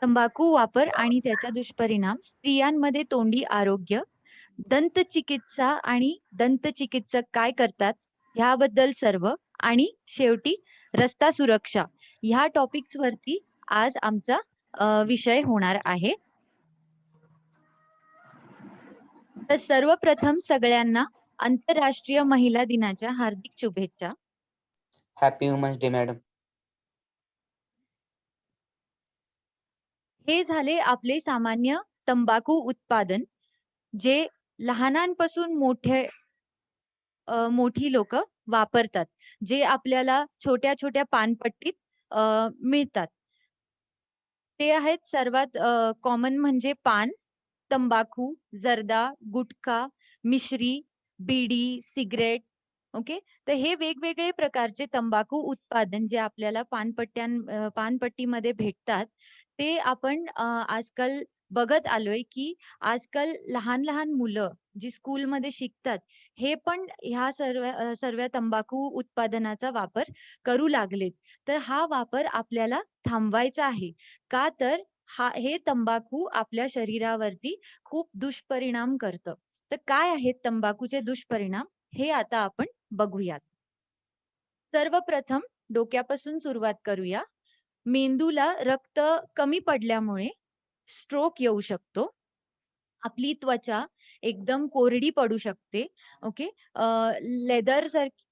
तंबाखू वापर आणि त्याचा दुष्परिणाम, स्त्रियांमध्ये तोंडी आरोग्य, दंतचिकित्सा आणि दंतचिकित्सक काय करतात ह्याबद्दल सर्व, आणि शेवटी रस्ता सुरक्षा. ह्या टॉपिक्स वरती आज आमचा विषय होणार आहे. तर सर्वप्रथम सगळ्यांना आंतरराष्ट्रीय महिला दिनाच्या हार्दिक शुभेच्छा. Happy women's day madam. हे झाले आपले सामान्य तंबाखू उत्पादन, जे लहानांपासून मोठी लोक वापरतात, जे आपल्याला छोट्या छोट्या पानपट्टीत मिळतात. ते आहेत सर्वात कॉमन म्हणजे पान, तंबाखू, जर्दा, गुटखा, मिश्री, बीडी, सिगरेट. ओके. तर हे वेगवेगळे प्रकारचे तंबाखू उत्पादन जे आपल्याला पानपट्टीमध्ये भेटतात, ते आपण आजकाल बघत आलोय, की आजकाल लहान लहान मुलं जी स्कूलमध्ये शिकतात, हे पण ह्या सर्व तंबाखू उत्पादनाचा वापर करू लागलेत. तर हा वापर आपल्याला थांबवायचा आहे. का तर हे तंबाखू आपल्या शरीरावरती खूप दुष्परिणाम करतं. तर काय आहेत तंबाखूचे दुष्परिणाम, हे आता आपण बघूयात. सर्वप्रथम डोक्यापासून सुरुवात करूया. मेंदूला रक्त कमी पडल्यामुळे स्ट्रोक येऊ शकतो. आपली त्वचा एकदम कोरडी पडू शकते. ओके. लेदर सारखी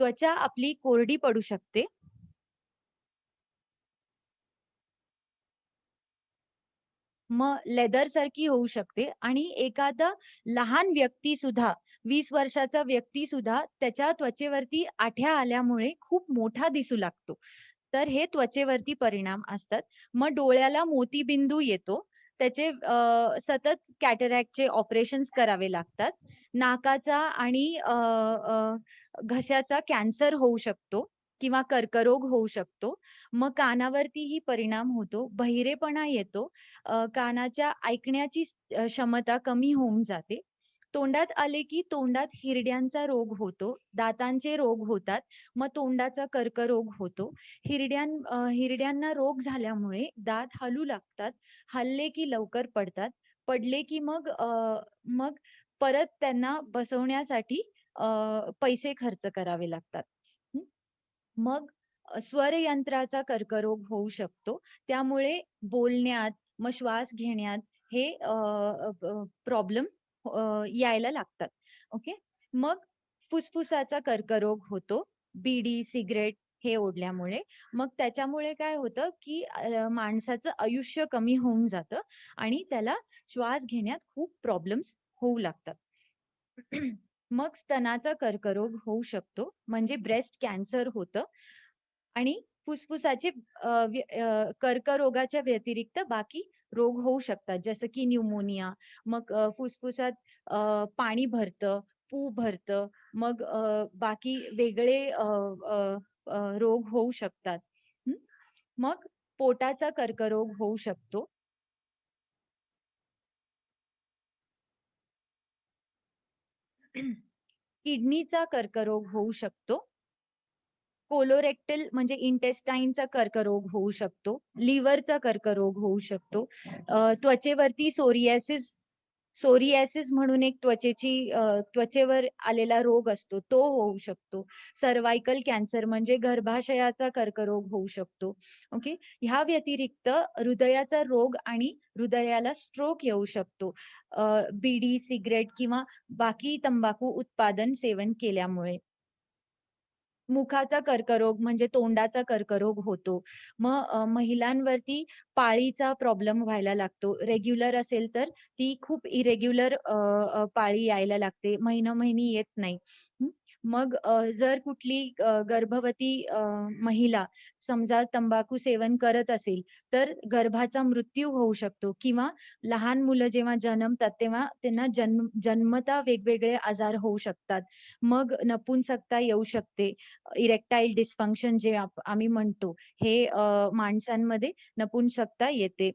त्वचा आपली कोरडी पडू शकते. मग लेदर सारखी होऊ शकते आणि एखादा लहान व्यक्ती सुद्धा, 20 वर्षाचा व्यक्ती सुद्धा त्याच्या त्वचेवरती आठ्या आल्यामुळे खूप मोठा दिसू लागतो. तर हे त्वचेवरती परिणाम असतात. मग डोळ्याला मोतीबिंदू येतो. त्याचे सतत कॅटरॅक्टचे ऑपरेशन्स करावे लागतात. नाकाचा आणि घशाचा कॅन्सर होऊ शकतो किंवा कर्करोग होऊ शकतो. मग कानावरतीही परिणाम होतो, बहिरेपणा येतो, कानाच्या ऐकण्याची क्षमता कमी होऊन जाते. तोंडात आले की तोंडात हिरड्यांचा रोग होतो, दातांचे रोग होतात, मग तोंडाचा कर्करोग होतो. हिरड्यांना रोग झाल्यामुळे दात हलू लागतात, हलले की लवकर पडतात, पडले की मग परत त्यांना बसवण्यासाठी पैसे खर्च करावे लागतात. हं. मग स्वरयंत्राचा कर्करोग होऊ शकतो. त्यामुळे बोलण्यात, मग श्वास घेण्यात हे प्रॉब्लेम यायला लागतात. ओके. मग फुफ्फुसाचा कर्करोग होतो, बीडी, सिगारेट हे ओढल्यामुळे. मग त्याच्यामुळे काय होतं, की माणसाचं आयुष्य कमी होऊन जातं आणि त्याला श्वास घेण्यात खूप प्रॉब्लेम्स होऊ लागतात. मग स्तनाचा कर्करोग होऊ शकतो, म्हणजे ब्रेस्ट कॅन्सर होतं. आणि फुफ्फुसाचे कर्करोगाच्या व्यतिरिक्त बाकी रोग होऊ शकतात, जसं की न्यूमोनिया. मग फुफ्फुसात पाणी भरतं, पू भरतं, मग बाकी वेगळे रोग होऊ शकतात. हं. मग पोटाचा कर्करोग होऊ शकतो. किडनीचा कर्करोग होऊ शकतो. कोलोरेक्टल म्हणजे इंटेस्टाईनचा कर्करोग होऊ शकतो. लिव्हरचा कर्करोग होऊ शकतो. त्वचेवरती सोरियासिस म्हणून एक त्वचेवर आलेला रोग असतो, तो होऊ शकतो. सर्व्हायकल कॅन्सर म्हणजे गर्भाशयाचा कर्करोग होऊ शकतो. ओके. ह्या व्यतिरिक्त हृदयाचा रोग आणि हृदयाला स्ट्रोक येऊ शकतो, बीडी, सिगरेट किंवा बाकी तंबाखू उत्पादन सेवन केल्यामुळे. मुखाचा कर्करोग म्हणजे तोंडाचा कर्करोग होतो. मग महिलांवरती पाळीचा प्रॉब्लेम व्हायला लागतो. रेग्युलर असेल तर ती खूप इरेग्युलर पाळी यायला लागते. महिनोमहिनी येत नाही. हं. मग जर कुठली गर्भवती महिला समजा तंबाखू सेवन करत असेल, तर गर्भाचा मृत्यू होऊ शकतो किंवा लहान मुलं जेव्हा जन्मतात, तेव्हा त्यांना जन्मता वेगवेगळे आजार होऊ शकतात. मग नपुंसकता येऊ शकते. इरेक्टाईल डिस्फंक्शन जे आम्ही म्हणतो, हे माणसांमध्ये नपुंसकता येते.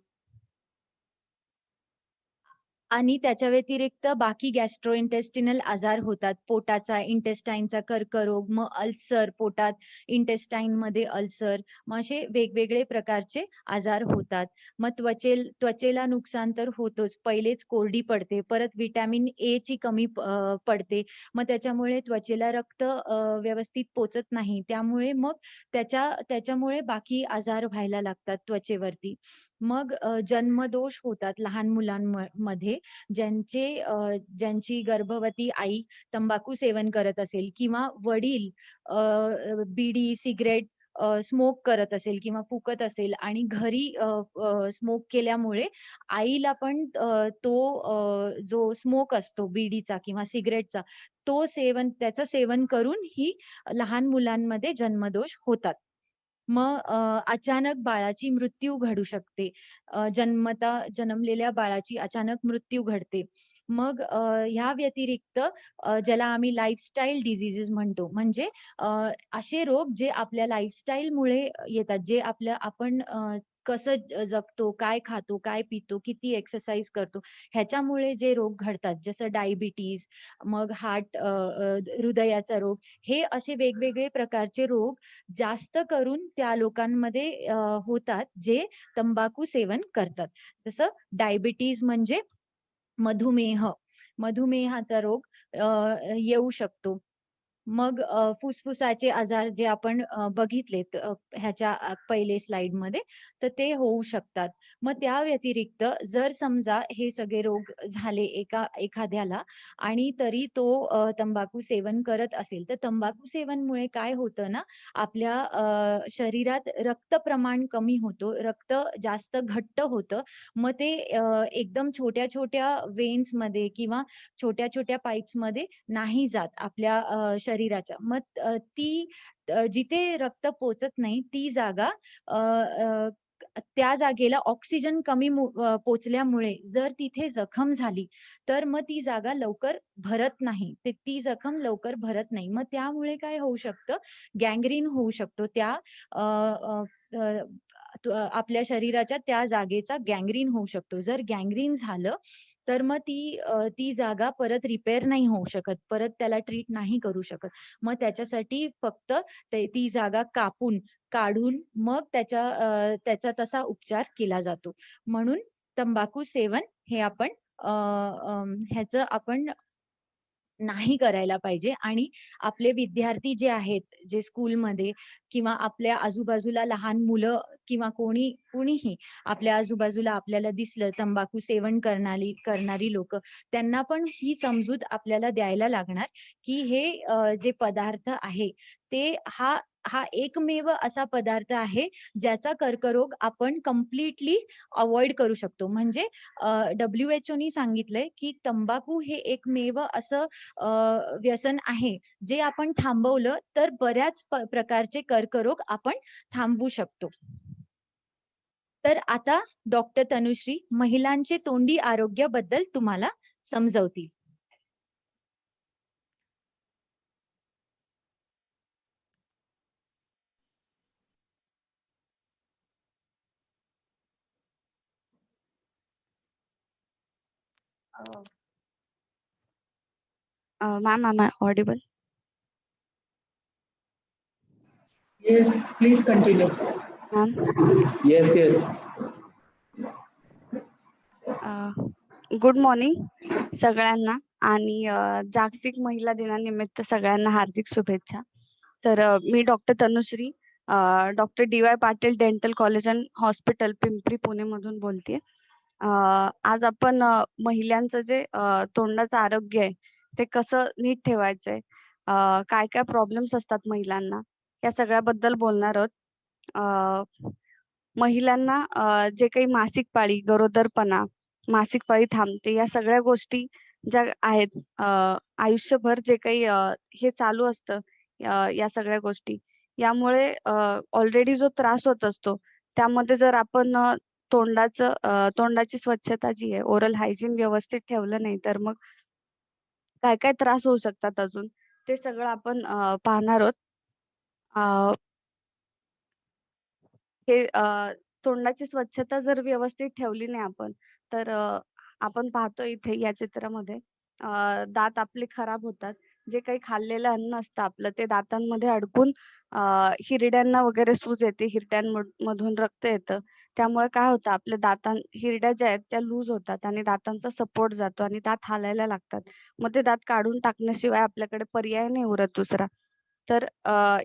आणि त्याच्या व्यतिरिक्त बाकी गॅस्ट्रोइंटेस्टिनल आजार होतात. पोटाचा, इंटेस्टाइनचा कर्करोग, मग अल्सर, पोटात इंटेस्टाइनमध्ये अल्सर, मग असे वेगवेगळे प्रकारचे आजार होतात. मग त्वचेला नुकसान तर होतोच. पहिलेच कोरडी पडते, परत व्हिटॅमिन एची कमी पडते. मग त्याच्यामुळे त्वचेला रक्त व्यवस्थित पोचत नाही. त्यामुळे मग त्याच्यामुळे बाकी आजार व्हायला लागतात त्वचेवरती. मग जन्मदोष होतात लहान मध्ये ज्यांची गर्भवती आई तंबाखू सेवन करत असेल किंवा वडील बिडी, सिगारेट स्मोक करत असेल किंवा फुकत असेल आणि घरी स्मोक केल्यामुळे आईला पण जो स्मोक असतो बिडीचा किंवा सिगारेटचा, त्याचं सेवन करून ही लहान मुलांमध्ये जन्मदोष होतात. मग अचानक बाळाची मृत्यू घडू शकते. जन्मलेल्या बाळाची अचानक मृत्यू घडते. मग ह्या व्यतिरिक्त ज्याला आम्ही लाईफस्टाईल डिसीजेस म्हणतो. म्हणजे असे रोग जे आपल्या लाईफस्टाईलमुळे येतात. जे आपण कसं जगतो, काय खातो, काय पितो, किती एक्सरसाइज करतो, ह्याच्यामुळे जे रोग घडतात. जसं डायबिटीज, मग हृदयाचा रोग, हे असे वेगवेगळे प्रकारचे रोग जास्त करून त्या लोकांमध्ये होतात जे तंबाखू सेवन करतात. जसं डायबिटीज म्हणजे मधुमेह. मधुमेहाचा रोग येऊ शकतो. मग फुफ्फुसाचे आजार जे आपण बघितलेत ह्याच्या पहिले स्लाइडमध्ये, तर ते होऊ शकतात. मग त्या व्यतिरिक्त जर समजा हे सगळे रोग झाले एखाद्याला आणि तरी तो तंबाखू सेवन करत असेल, तर तंबाखू सेवनमुळे काय होतं ना, आपल्या शरीरात रक्त प्रमाण कमी होतो, रक्त जास्त घट्ट होतं. मग ते एकदम छोट्या-छोट्या वेन्समध्ये किंवा छोट्या-छोट्या पाईप्समध्ये नाही जात आपल्या शरीराच्या. मग जिथे रक्त पोचत नाही ती जागा अ, अ, त्या जागेला ऑक्सिजन कमी पोचल्यामुळे जर तिथे जखम झाली, तर मग ती जागा लवकर भरत नाही. ती जखम लवकर भरत नाही. मग त्यामुळे काय होऊ शकतं, गँग्रीन होऊ शकतो. त्या अ, अ, अ, आपल्या शरीराच्या त्या जागेचा गँग्रीन होऊ शकतो. जर गँग्रीन झालं, तर मग ती जागा परत रिपेअर नाही होऊ शकत. परत त्याला ट्रीट नाही करू शकत. मग त्याच्यासाठी फक्त ती जागा काढून मग त्याचा तसा उपचार केला जातो. म्हणून तंबाखू सेवन हे ह्याचं आपण नाही करायला पाहिजे आणि आपले विद्यार्थी जे आहेत, जे स्कूलमध्ये किंवा आपल्या आजूबाजूला लहान मुलं किंवा कुणीही आपल्या आजूबाजूला आपल्याला दिसलं तंबाखू सेवन करणारी लोकं, त्यांना पण ही समजूत आपल्याला द्यायला लागणार, की हे जे पदार्थ आहे, ते हा एकमेव असा पदार्थ आहे, ज्याचा कर्करोग आपण कंप्लीटली अव्हॉइड करू शकतो. म्हणजे WHOनी सांगितलंय, की तंबाखू हे एकमेव असं व्यसन आहे, जे आपण थांबवलं तर बऱ्याच प्रकारचे कर्करोग आपण थांबवू शकतो. तर आता डॉक्टर तनुश्री महिलांचे तोंडी आरोग्याबद्दल तुम्हाला समजवतील. Ma'am, am I audible? Yes, please continue. Ma'am, Yes. Good morning सगळ्यांना आणि जागतिक महिला दिनानिमित्त सगळ्यांना हार्दिक शुभेच्छा. तर मी doctor Tanushree, doctor DY Patil dental college and hospital Pimpri Pune मधून बोलतेय. आज आपण महिलांचं जे तोंडाचं आरोग्य आहे ते कसं नीट ठेवायचंय, काय काय प्रॉब्लेम्स असतात महिलांना, या सगळ्याबद्दल बोलणार आहोत. महिलांना जे काही मासिक पाळी, गरोदरपणा, मासिक पाळी थांबते, या सगळ्या गोष्टी ज्या आहेत आयुष्यभर जे काही हे चालू असतं या सगळ्या गोष्टी यामुळे ऑलरेडी जो त्रास होत असतो त्यामध्ये जर आपण तोंडाची स्वच्छता जी आहे ओरल हायजीन व्यवस्थित ठेवलं नाही तर मग काय काय त्रास होऊ शकतात अजून ते सगळं आपण पाहणार आहोत. अ, हे तोंडाची स्वच्छता जर व्यवस्थित ठेवली नाही आपण तर आपण पाहतो इथे या चित्रामध्ये दात आपले खराब होतात. जे काही खाल्लेलं अन्न असतं आपलं ते दातांमध्ये अडकून हिरड्यांना वगैरे सूज येते. हिरड्यांमधून रक्त येतं. त्यामुळे काय होतं आपल्या हिरड्या ज्या आहेत त्या लूज होतात आणि दातांचा सपोर्ट जातो आणि दात हालायला लागतात. मग ते दात काढून टाकण्याशिवाय आपल्याकडे पर्याय नाही उरत दुसरा. तर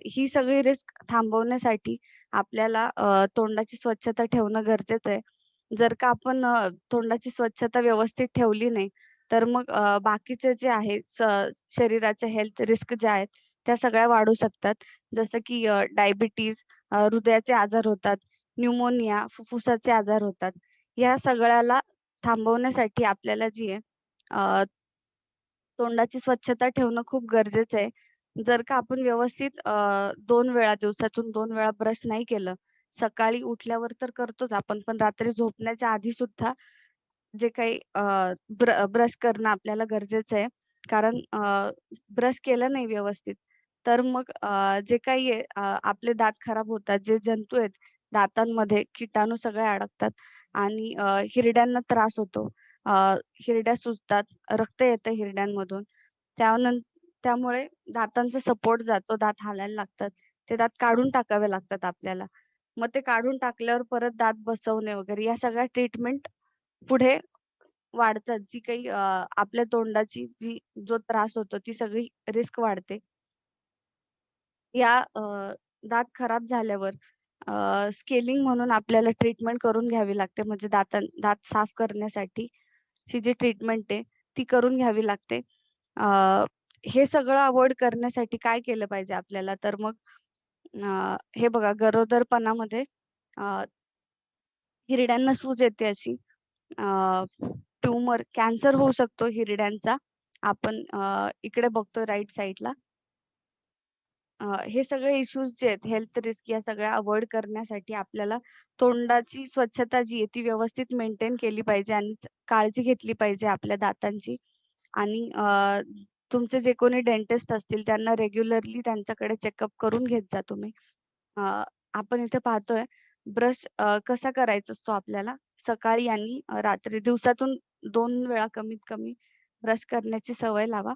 ही सगळी रिस्क थांबवण्यासाठी आपल्याला तोंडाची स्वच्छता ठेवणं गरजेचं आहे. जर का आपण तोंडाची स्वच्छता व्यवस्थित ठेवली नाही, तर मग बाकीचे जे आहे शरीराच्या हेल्थ रिस्क ज्या आहेत, त्या सगळ्या वाढू शकतात. जसं की डायबिटीज, हृदयाचे आजार होतात, न्यूमोनिया, फुफ्फुसाचे आजार होतात. या सगळ्याला थांबवण्यासाठी आपल्याला जी आहे तोंडाची स्वच्छता ठेवणं खूप गरजेचं आहे. जर का आपण व्यवस्थित 2 वेळा दिवसातून 2 वेळा ब्रश नाही केलं, सकाळी उठल्यावर तर करतोच आपण, पण रात्री झोपण्याच्या आधी सुद्धा जे काही ब्रश करणं आपल्याला गरजेचं आहे. कारण ब्रश केलं नाही व्यवस्थित, तर मग जे काही आहे आपले दात खराब होतात. जे जंतू आहेत दातांमध्ये, किटाणू सगळे अडकतात आणि हिरड्यांना त्रास होतो. अ, हिरड्या सुजतात, रक्त येतं हिरड्यांमधून. त्यामुळे दातांचा सपोर्ट जातो, दात हालायला लागतात. ते दात काढून टाकावे लागतात आपल्याला. मग ते काढून टाकल्यावर परत दात बसवणे वगैरे या सगळ्या ट्रीटमेंट पुढे वाढतात. जी काही आपल्या तोंडाची जो त्रास होतो ती सगळी रिस्क वाढते. या दात खराब झाल्यावर स्केलिंग म्हणून आपल्याला ट्रीटमेंट करून घ्यावी लागते. म्हणजे दात साफ करण्यासाठी ची जी ट्रीटमेंट आहे ती करून घ्यावी लागते. अ, हे सगळं अव्हॉइड करण्यासाठी काय केलं पाहिजे आपल्याला तर मग हे बघा गरोदरपणामध्ये अ, हिरड्यांना सूज येते अशी ट्यूमर, कॅन्सर होऊ शकतो हिरड्यांचा. आपण इकडे बघतोय राइट साइडला. हे सगळे इश्यूज जे आहेत हेल्थ रिस्क या सगळ्या अव्हॉइड करण्यासाठी आपल्याला तोंडाची स्वच्छता जी आहे ती व्यवस्थित मेंटेन केली पाहिजे आणि काळजी घेतली पाहिजे आपल्या दातांची. आणि तुमचे जे कोणी डेंटिस्ट असतील त्यांना रेग्युलरली त्यांच्याकडे चेकअप करून घेत जा तुम्ही. आपण इथे पाहतोय ब्रश कसा करायचा असतो आपल्याला सकाळी आणि रात्री दिवसातून 2 वेळा कमीत कमी ब्रश करण्याची सवय लावा.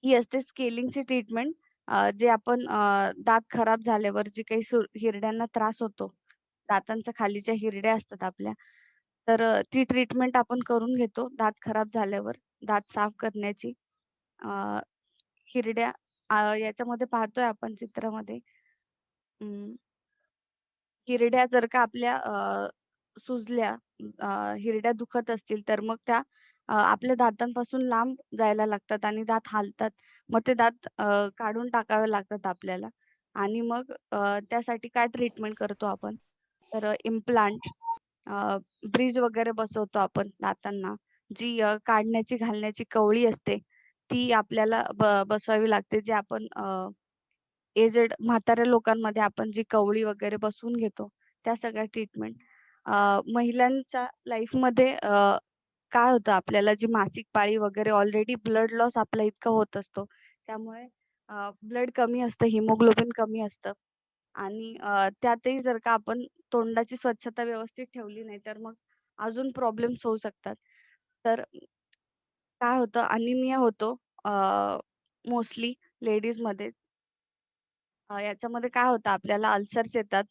ही असते स्केलिंगची ट्रीटमेंट. जे आपण दात खराब झाल्यावर जी काही हिरड्यांना त्रास होतो, दातांच्या खालीच्या हिरड्या असतात आपल्या, तर ती ट्रीटमेंट आपण करून घेतो दात खराब झाल्यावर, दात साफ करण्याची. अ, हिरड्या याच्यामध्ये पाहतोय आपण चित्रामध्ये हिरड्या जर का आपल्या सुजल्या, हिरड्या दुखत असतील, तर मग त्या आपल्या दातांपासून लांब जायला लागतात आणि दात हालतात. मग ते दात काढून टाकावे लागतात आपल्याला आणि मग त्यासाठी काय ट्रीटमेंट करतो आपण, तर इम्प्लांट, ब्रिज वगैरे बसवतो आपण दातांना. जी काढण्याची घालण्याची कवळी असते, ती आपल्याला बसवावी लागते. जे आपण एजेड म्हाताऱ्या लोकांमध्ये आपण जी कवळी वगैरे बसवून घेतो, त्या सगळ्या ट्रीटमेंट. महिलांच्या लाईफमध्ये काय होतं आपल्याला जी मासिक पाळी वगैरे ऑलरेडी ब्लड लॉस आपला इतका होत असतो. त्यामुळे ब्लड कमी असतं, हिमोग्लोबिन कमी असतं आणि त्यातही जर का आपण तोंडाची स्वच्छता व्यवस्थित ठेवली नाही, तर मग अजून प्रॉब्लेम्स होऊ शकतात. तर काय होतं अनिमिया होतो मोस्टली लेडीजमध्ये. याच्यामध्ये काय होतं आपल्याला अल्सर्स येतात.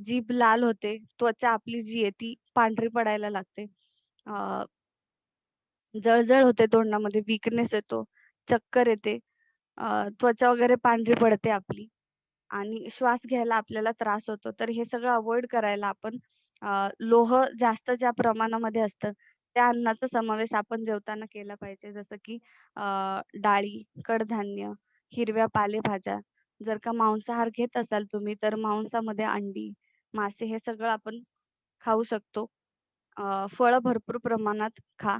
जीभ लाल होते. त्वचा आपली जी आहे ती पांढरी पडायला लागते. अ, जळजळ होते तोंडामध्ये, वीकनेस येतो, चक्कर येते, त्वचा वगैरे पांढरी पडते आपली आणि श्वास घ्यायला आपल्याला त्रास होतो. तर हे सगळं अव्हॉइड करायला आपण लोह जास्त ज्या प्रमाणामध्ये असतं, त्या अन्नाचा समावेश आपण जेवताना केला पाहिजे. जसं की डाळी, कडधान्य, हिरव्या पालेभाज्या. जर का मांसाहार घेत असाल तुम्ही, तर मांसामध्ये अंडी, मासे हे सगळं आपण खाऊ शकतो. फळं भरपूर प्रमाणात खा.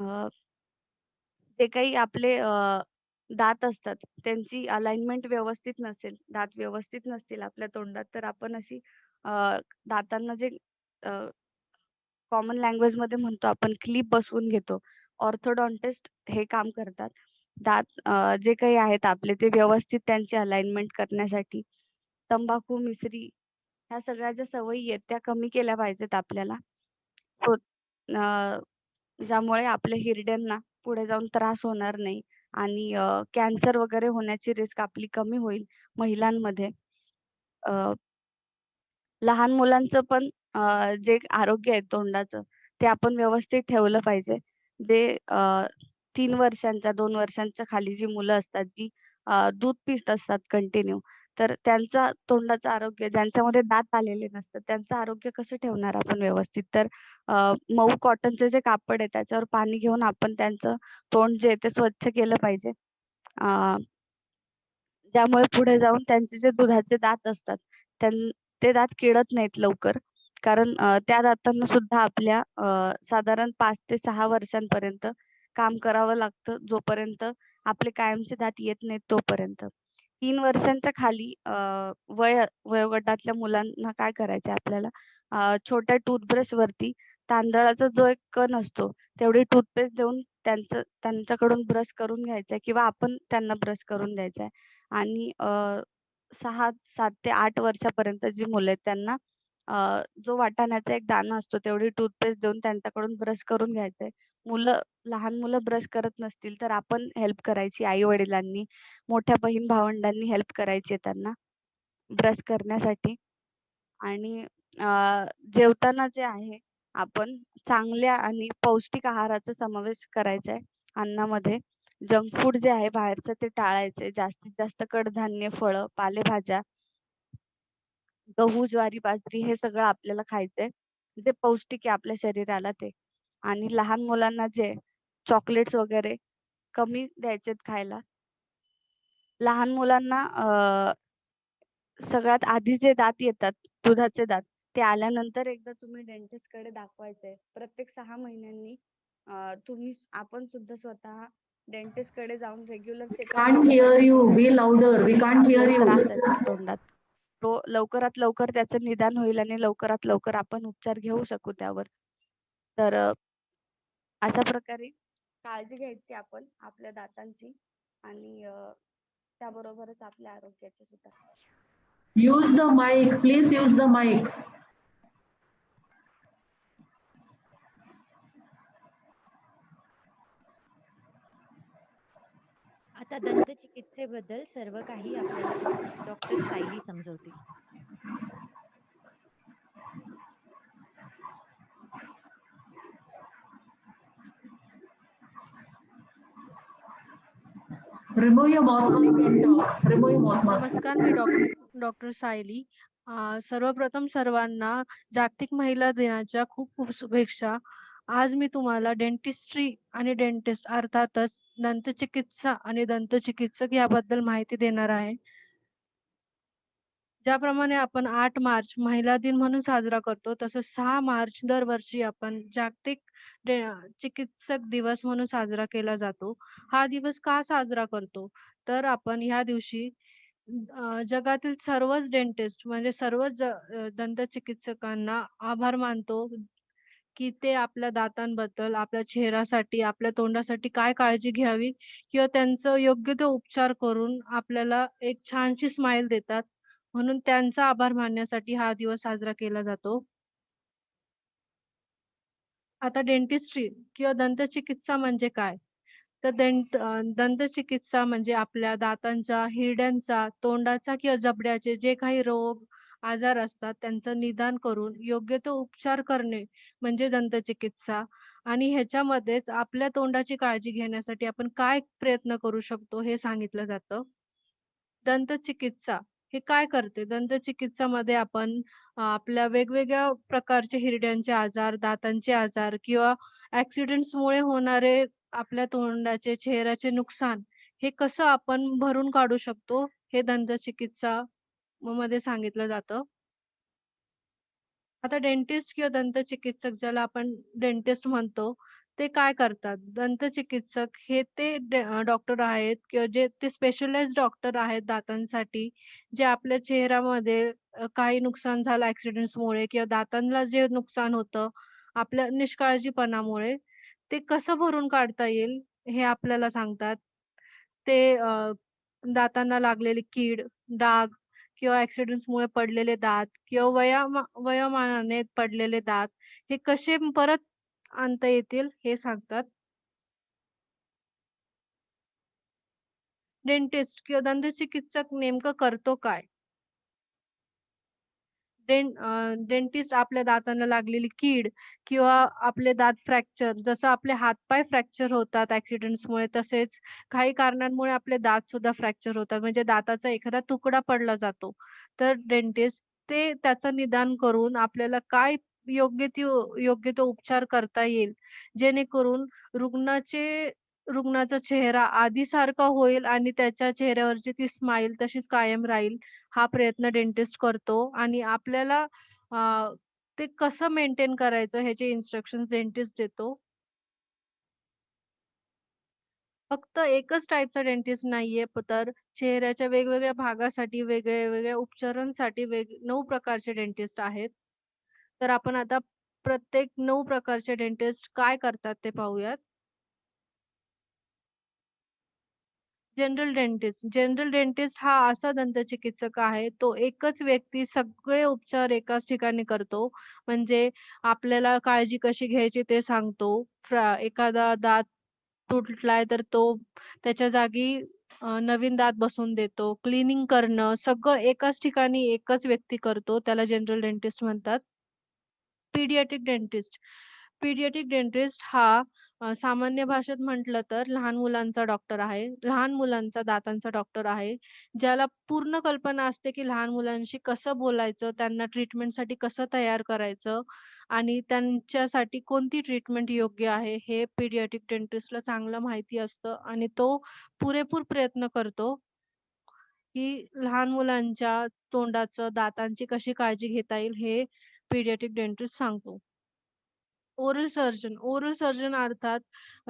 अ, जे काही आपले दात असतात त्यांची अलाइनमेंट व्यवस्थित नसेल, दात व्यवस्थित नसतील आपल्या तोंडात, तर आपण अशी अ, दातांना जे कॉमन लँग्वेजमध्ये म्हणतो आपण क्लिप बसवून घेतो. ऑर्थोडॉन्टिस्ट हे काम करतात. दात जे काही आहेत आपले ते व्यवस्थित त्यांची अलाइनमेंट करण्यासाठी. तंबाखू, मिसरी ह्या सगळ्या ज्या सवयी आहेत त्या कमी केल्या पाहिजेत आपल्याला. हो अ, ज्यामुळे आपल्या हिरड्यांना पुढे जाऊन त्रास होणार नाही आणि कॅन्सर वगैरे होण्याची रिस्क आपली कमी होईल महिलांमध्ये. अ, लहान मुलांचं पण जे आरोग्य आहे तोंडाचं, ते आपण व्यवस्थित ठेवलं पाहिजे. जे 3 वर्षांच्या, 2 वर्षांच्या खाली जी मुलं असतात, जी दूध पीत असतात कंटिन्यू, तर त्यांचा तोंडाचं आरोग्य ज्यांच्यामध्ये दात आलेले नसतात, त्यांचं आरोग्य कसं ठेवणार आपण व्यवस्थित? तर मऊ कॉटनचं जे कापड आहे, त्याच्यावर पाणी घेऊन आपण त्यांचं तोंड जे आहे ते स्वच्छ केलं पाहिजे. अ, ज्यामुळे पुढे जाऊन त्यांचे जे दुधाचे दात असतात, ते दात किडत नाहीत लवकर. कारण त्या दातांना सुद्धा आपल्या साधारण 5 ते 6 वर्षांपर्यंत काम करावं लागतं, जोपर्यंत आपले कायमचे दात येत नाहीत तोपर्यंत. 3 वर्षांच्या खाली वयोगटातल्या मुलांना काय करायचंय आपल्याला छोट्या टूथब्रशवरती तांदळाचा जो एक कण असतो, तेवढी टूथपेस्ट देऊन त्यांच्याकडून ब्रश करून घ्यायचा किंवा आपण त्यांना ब्रश करून द्यायचा आणि 7 ते 8 वर्षापर्यंत जी मुलं आहेत त्यांना जो वाटाण्याचा एक दाणा असतो तेवढी टूथपेस्ट देऊन त्यांच्याकडून ब्रश करून घ्यायचंय. लहान मुलं ब्रश करत नसतील तर आपण हेल्प करायची आई-वडिलांनी, मोठ्या बहीण-भावंडांनी हेल्प करायची त्यांना ब्रश करण्यासाठी आणि जेवताना जे आहे आपण चांगल्या आणि पौष्टिक आहाराचा समावेश करायचा आहे अन्नामध्ये. जंक फूड जे आहे बाहेरचं ते टाळायचंय. जास्तीत जास्त कडधान्य, फळं, पालेभाज्या, गहू, ज्वारी, बाजरी हे सगळं आपल्याला खायचंय. जे पौष्टिक आहे आपल्या शरीराला ते. आणि लहान मुलांना जे चॉकलेट्स वगैरे कमी द्यायचेत खायला. लहान मुलांना सगळ्यात आधी जे दात येतात, दुधाचे दात, ते आल्यानंतर एकदा तुम्ही डेंटिस्टकडे दाखवायचंय. प्रत्येक 6 महिन्यांनी आपण सुद्धा स्वतः डेंटिस्टकडे जाऊन रेग्युलर चेकअप Can't केलं hear पाहिजे. you. Be louder. We जेणेकरून can't hear आपल्याला त्रास you. त्याचा तोंडात, तो लवकरात लवकर त्याचं निदान होईल आणि लवकरात लवकर आपण उपचार घेऊ शकू त्यावर. तर अशा प्रकारे काळजी घ्यायची आपण आपल्या दातांची आणि त्याबरोबरच आपल्या आरोग्याची सुद्धा. Use the mic. Please use the mic. आता दंतचिकित्सेबद्दल सर्व काही आपल्याला डॉक्टर सायली समजवतील. Remove your mouth mask and talk. Remove your mouth mask. नमस्कार, मी डॉक्टर सायली. सर्वप्रथम सर्वांना जागतिक महिला दिनाच्या खूप खूप शुभेच्छा. आज मी तुम्हाला डेंटिस्ट्री आणि डेंटिस्ट अर्थातच दंतचिकित्सा आणि दंतचिकित्सक याबद्दल माहिती देणार आहे. ज्याप्रमाणे आपण 8 मार्च महिला दिन म्हणून साजरा करतो, तसंच 6 मार्च दरवर्षी आपण जागतिक चिकित्सक दिवस म्हणून साजरा केला जातो. हा दिवस का साजरा करतो? तर आपण ह्या दिवशी जगातील सर्वच डेंटिस्ट म्हणजे सर्वच दंतचिकित्सकांना आभार मानतो, की ते आपल्या दातांबद्दल, आपल्या चेहऱ्यासाठी, आपल्या तोंडासाठी काय काळजी घ्यावी किंवा त्यांचं योग्य ते उपचार करून आपल्याला एक छानशी स्माईल देतात. म्हणून त्यांचा आभार मानण्यासाठी हा दिवस साजरा केला जातो. आता डेंटिस्ट्री किंवा दंतचिकित्सा म्हणजे काय? तर दंतचिकित्सा म्हणजे आपल्या दातांचा, हिरड्यांचा, तोंडाचा किंवा जबड्याचे जे काही रोग, आजार असतात त्यांचं निदान करून योग्य तो उपचार करणे म्हणजे दंतचिकित्सा. आणि ह्याच्यामध्येच आपल्या तोंडाची काळजी घेण्यासाठी आपण काय प्रयत्न करू शकतो हे सांगितलं जातं. दंतचिकित्सा हे काय करते? दंतचिकित्सामध्ये आपण आपल्या वेगवेगळ्या प्रकारचे हिरड्यांचे आजार, दातांचे आजार किंवा ॲक्सिडेंट्समुळे होणारे आपल्या तोंडाचे, चेहऱ्याचे नुकसान हे कसं आपण भरून काढू शकतो, हे दंतचिकित्सा मध्ये सांगितलं जातं. आता डेंटिस्ट किंवा दंतचिकित्सक ज्याला आपण डेंटिस्ट म्हणतो, ते काय करतात? दंतचिकित्सक हे ते डॉक्टर आहेत किंवा जे ते स्पेशलाइज्ड डॉक्टर आहेत दातांसाठी, जे आपल्या चेहऱ्यामध्ये काही नुकसान झालं ॲक्सिडेंट्समुळे किंवा दातांना जे नुकसान होतं आपल्या निष्काळजीपणामुळे, ते कसं भरून काढता येईल हे आपल्याला सांगतात. ते दातांना लागलेली कीड, डाग किंवा ॲक्सिडेंट्समुळे पडलेले दात किंवा वयोमानाने पडलेले दात हे कसे परत आणता येतील हे सांगतात. डेंटिस्ट किंवा दंतचिकित्सक नेमकं करतो काय? डेंटिस्ट आपल्या दातांना लागलेली कीड किंवा आपले दात फ्रॅक्चर जसं आपले हातपाय फ्रॅक्चर होतात ॲक्सिडेंट्समुळे तसेच काही कारणांमुळे आपले दात सुद्धा फ्रॅक्चर होतात. म्हणजे दाताचा एखादा तुकडा पडला जातो. तर डेंटिस्ट ते त्याचं निदान करून आपल्याला काय योग्य तो उपचार करता येईल, जेणेकरून रुग्णाचे रुग्णाचा चेहरा आधीसारखा होईल आणि त्याच्या चेहऱ्यावरची ती स्माईल तशीच कायम राहील. हा प्रयत्न डेंटिस्ट करतो आणि आपल्याला ते कसं मेंटेन करायचं ह्याचे इन्स्ट्रक्शन्स डेंटिस्ट देतो. फक्त एकच टाइपचा डेंटिस्ट नाहीये, तर चेहऱ्याच्या वेगवेगळ्या भागासाठी वेगळ्या उपचारांसाठी 9 प्रकारचे डेंटिस्ट आहेत. तर आपण आता प्रत्येक 9 प्रकारचे डेंटिस्ट काय करतात ते पाहूयात. जनरल डेंटिस्ट हा असा दंतचिकित्सक आहे, तो एकच व्यक्ती सगळे उपचार एकाच ठिकाणी करतो. म्हणजे आपल्याला काळजी कशी घ्यायची ते सांगतो. एखादा दात तुटलाय तर तो त्याच्या जागी नवीन दात बसवून देतो. क्लीनिंग करणं सगळं एकाच ठिकाणी एकच व्यक्ती करतो. त्याला जनरल डेंटिस्ट म्हणतात. Paediatric dentist. पीडियाट्रिक डेंटिस्ट हा सामान्य भाषेत म्हटलं तर लहान मुलांचा डॉक्टर आहे. लहान मुलांचा दातांचा डॉक्टर आहे. ज्याला पूर्ण कल्पना असते, की लहान मुलांशी कसं बोलायचं, त्यांना ट्रीटमेंटसाठी कसं तयार करायचं आणि त्यांच्यासाठी कोणती ट्रीटमेंट योग्य आहे, हे पीडियाट्रिक डेंटिस्टला चांगलं माहिती असतं आणि तो पुरेपूर प्रयत्न करतो, की लहान मुलांच्या तोंडाचं, दातांची कशी काळजी घेता येईल, हे पीडियाट्रिक डेंटिस्ट सांगतो. ओरल सर्जन अर्थात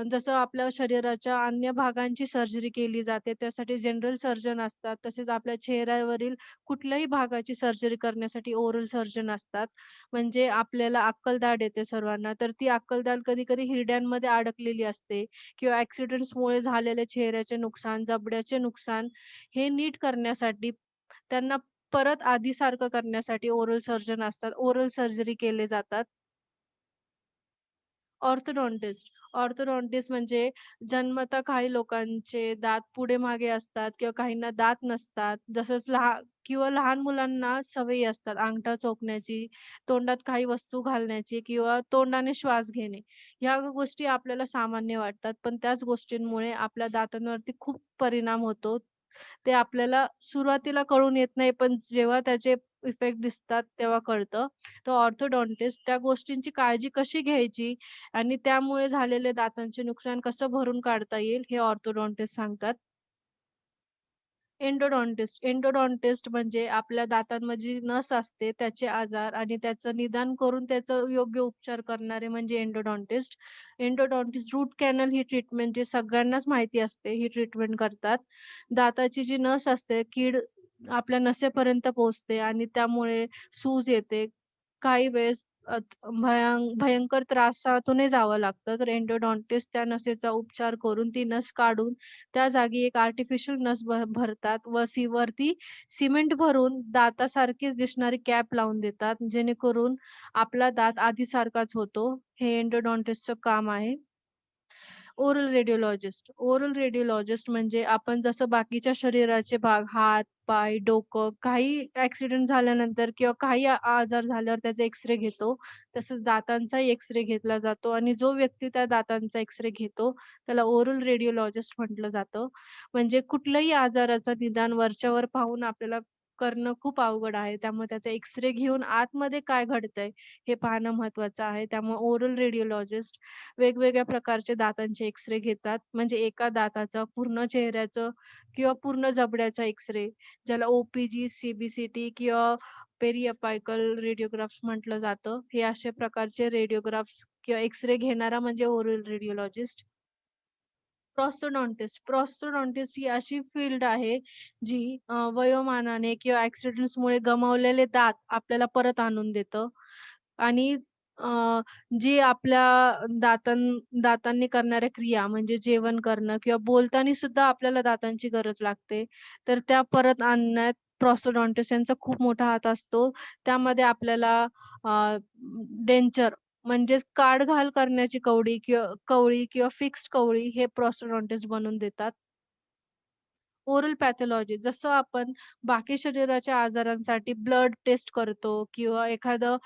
जसं आपल्या शरीराच्या अन्य भागांची सर्जरी केली जाते, त्यासाठी जनरल सर्जन असतात. तसेच आपल्या चेहऱ्यावरील कुठल्याही भागाची सर्जरी करण्यासाठी ओरल सर्जन असतात. म्हणजे आपल्याला अक्कलदाढ येते सर्वांना, तर ती अक्कलदाढ कधी-कधी हिरड्यांमध्ये अडकलेली असते किंवा ॲक्सिडेंट्समुळे झालेले चेहऱ्याचे नुकसान, जबड्याचे नुकसान हे नीट करण्यासाठी त्यांना परत आधीसारखं करण्यासाठी ओरल सर्जन असतात. ओरल सर्जरी केले जातात. ऑर्थोडॉन्टिस्ट म्हणजे जन्मतः काही लोकांचे दात पुढे-मागे असतात किंवा काहींना दात नसतात. जसंच किंवा लहान मुलांना सवयी असतात अंगठा चोचण्याची, तोंडात काही वस्तू घालण्याची किंवा तोंडाने श्वास घेणे. ह्या गोष्टी आपल्याला सामान्य वाटतात, पण त्याच गोष्टींमुळे आपल्या दातांवरती खूप परिणाम होतो. ते आपल्याला सुरुवातीला कळून येत नाही, पण जेव्हा त्याचे इफेक्ट दिसतात तेव्हा कळतं. तर ऑर्थोडॉन्टिस्ट त्या गोष्टींची काळजी कशी घ्यायची आणि त्यामुळे झालेले दातांचे नुकसान कसं भरून काढता येईल, हे ऑर्थोडॉन्टिस्ट सांगतात. एंडोडॉन्टिस्ट म्हणजे आपल्या दातांमध्ये जी नस असते त्याचे आजार आणि त्याचं निदान करून त्याचं योग्य उपचार करणारे म्हणजे एंडोडॉन्टिस्ट. एंडोडॉन्टिस्ट रूट कॅनल ही ट्रीटमेंट जी सगळ्यांनाच माहिती असते, ही ट्रीटमेंट करतात. दाताची जी नस असते, कीड आपल्या नसेपर्यंत पोहोचते आणि त्यामुळे सूज येते. काही वेळेस भयंकर त्रासातूनही जावं लागतं. तर एंडोडॉन्टिस्ट त्या नसेचा उपचार करून ती नस काढून त्या जागी एक आर्टिफिशियल नस भरतात व वरती सिमेंट भरून दातासारखीच दिसणारी कॅप लावून देतात, जेणेकरून आपला दात आधीसारखाच होतो. हे एंडोडॉन्टिस्टचं काम आहे. ओरल रेडिओलॉजिस्ट म्हणजे आपण जसं बाकीच्या शरीराचे भाग, हात, पाय, डोकं काही ॲक्सिडेंट झाल्यानंतर किंवा काही आजार झाल्यावर त्याचा एक्स-रे घेतो. तसंच दातांचाही एक्स-रे घेतला जातो आणि जो व्यक्ती त्या दातांचा एक्स-रे घेतो, त्याला ओरल रेडिओलॉजिस्ट म्हटलं जातं. म्हणजे कुठल्याही आजाराचं निदान वरच्यावर पाहून आपल्याला करणं खूप अवघड आहे. त्यामुळे त्याचा एक्स-रे घेऊन आतमध्ये काय घडतंय हे पाहणं महत्त्वाचं आहे. त्यामुळे ओरल रेडिओलॉजिस्ट वेगवेगळ्या प्रकारचे दातांचे एक्स-रे घेतात. म्हणजे एका दाताचा, पूर्ण चेहऱ्याचं किंवा पूर्ण जबड्याचा एक्स-रे, ज्याला ओ-पी-जी, सी-बी-सी-टी किंवा पेरिअपायकल रेडिओग्राफ्स म्हटलं जातं. हे अशा प्रकारचे रेडिओग्राफ्स किंवा एक्स-रे घेणारा म्हणजे ओरल रेडिओलॉजिस्ट. प्रोस्थोडॉन्टिस्ट ही अशी फील्ड आहे जी वयोमानाने किंवा ॲक्सिडेंट्समुळे गमावलेले दात आपल्याला परत आणून देतं आणि जी आपल्या दातांनी करणाऱ्या क्रिया म्हणजे जेवण करणं किंवा बोलताना सुद्धा आपल्याला दातांची गरज लागते. तर त्या परत आणण्यात प्रोस्थोडॉन्टिस्ट यांचा खूप मोठा हात असतो. त्यामध्ये आपल्याला डेंचर म्हणजेच काढ-घाल करण्याची कवळी किंवा फिक्स्ड कवळी हे प्रोस्थोडॉन्टिस्ट बनवून देतात. ओरल पॅथॉलॉजी जसं आपण बाकी शरीराच्या आजारांसाठी ब्लड टेस्ट करतो किंवा एखाद्या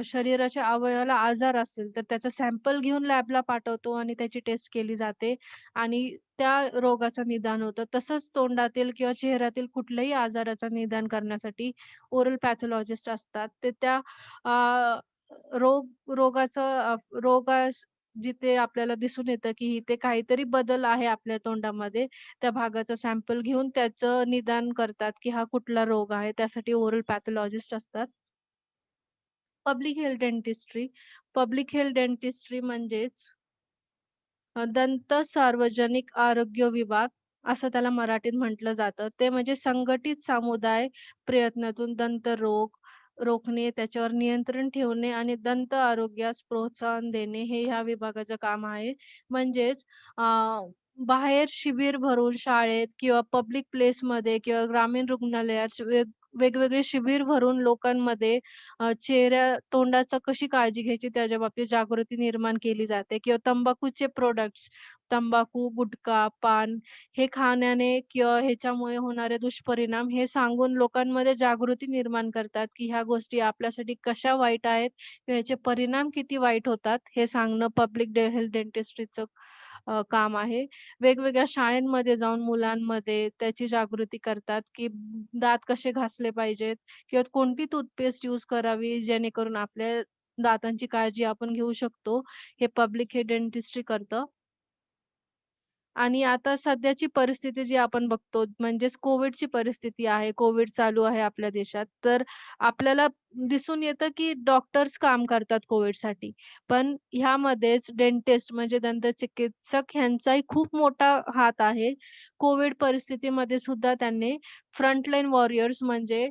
शरीराच्या अवयवाला आजार असेल, तर त्याचा सॅम्पल घेऊन लॅबला पाठवतो आणि त्याची टेस्ट केली जाते आणि त्या रोगाचं निदान होतं. तसंच तोंडातील किंवा चेहऱ्यातील कुठल्याही आजाराचं निदान करण्यासाठी ओरल पॅथॉलॉजिस्ट असतात. ते त्या अ, रोगास जिथे आपल्याला दिसून येतं, की इथे काहीतरी बदल आहे आपल्या तोंडामध्ये, त्या भागाचा सॅम्पल घेऊन त्याचं निदान करतात, की हा कुठला रोग आहे. त्यासाठी ओरल पॅथॉलॉजिस्ट असतात. पब्लिक हेल्थ डेंटिस्ट्री म्हणजेच दंत सार्वजनिक आरोग्य विभाग असं त्याला मराठीत म्हटलं जातं. ते म्हणजे संघटित समुदाय प्रयत्नातून दंत रोग रोखणे, त्याच्यावर नियंत्रण ठेवणे आणि दंत आरोग्यास प्रोत्साहन देणे हे ह्या विभागाचं काम आहे. म्हणजेच अ, बाहेर शिबिर भरून शाळेत किंवा पब्लिक प्लेसमध्ये किंवा ग्रामीण रुग्णालयात वेगवेगळे शिबिर भरून लोकांमध्ये तोंडाचा कशी काळजी घ्यायची त्याच्या बाबतीत जागृती निर्माण केली जाते किंवा तंबाखूचे प्रॉडक्ट्स, तंबाखू, गुटखा, पान हे खाण्याने किंवा ह्याच्यामुळे होणारे दुष्परिणाम हे सांगून लोकांमध्ये जागृती निर्माण करतात, की ह्या गोष्टी आपल्यासाठी कशा वाईट आहेत किंवा ह्याचे परिणाम किती वाईट होतात, हे सांगणं हेल्थ डेंटिस्ट्रीचं काम आहे. वेगवेगळ्या शाळांमध्ये जाऊन मुलांमध्ये त्याची जागृती करतात, की दात कसे घासले पाहिजेत किंवा कोणती टूथपेस्ट यूज करावी जेणेकरून आपल्या दातांची काळजी आपण घेऊ शकतो. हे पब्लिक हेल्थ डेंटिस्ट्री करतं. आणि आता सध्याची परिस्थिती जी आपण बघतो म्हणजेच कोविडची परिस्थिती आहे. कोविड चालू आहे आपल्या देशात. तर आपल्याला दिसून येतं, की डॉक्टर्स काम करतात कोविडसाठी. पण ह्यामध्येच डेंटिस्ट म्हणजे दंतचिकित्सक ह्यांचाही खूप मोठा हात आहे. कोविड परिस्थितीमध्ये सुद्धा त्यांनी फ्रंटलाईन वॉरियर्स म्हणजे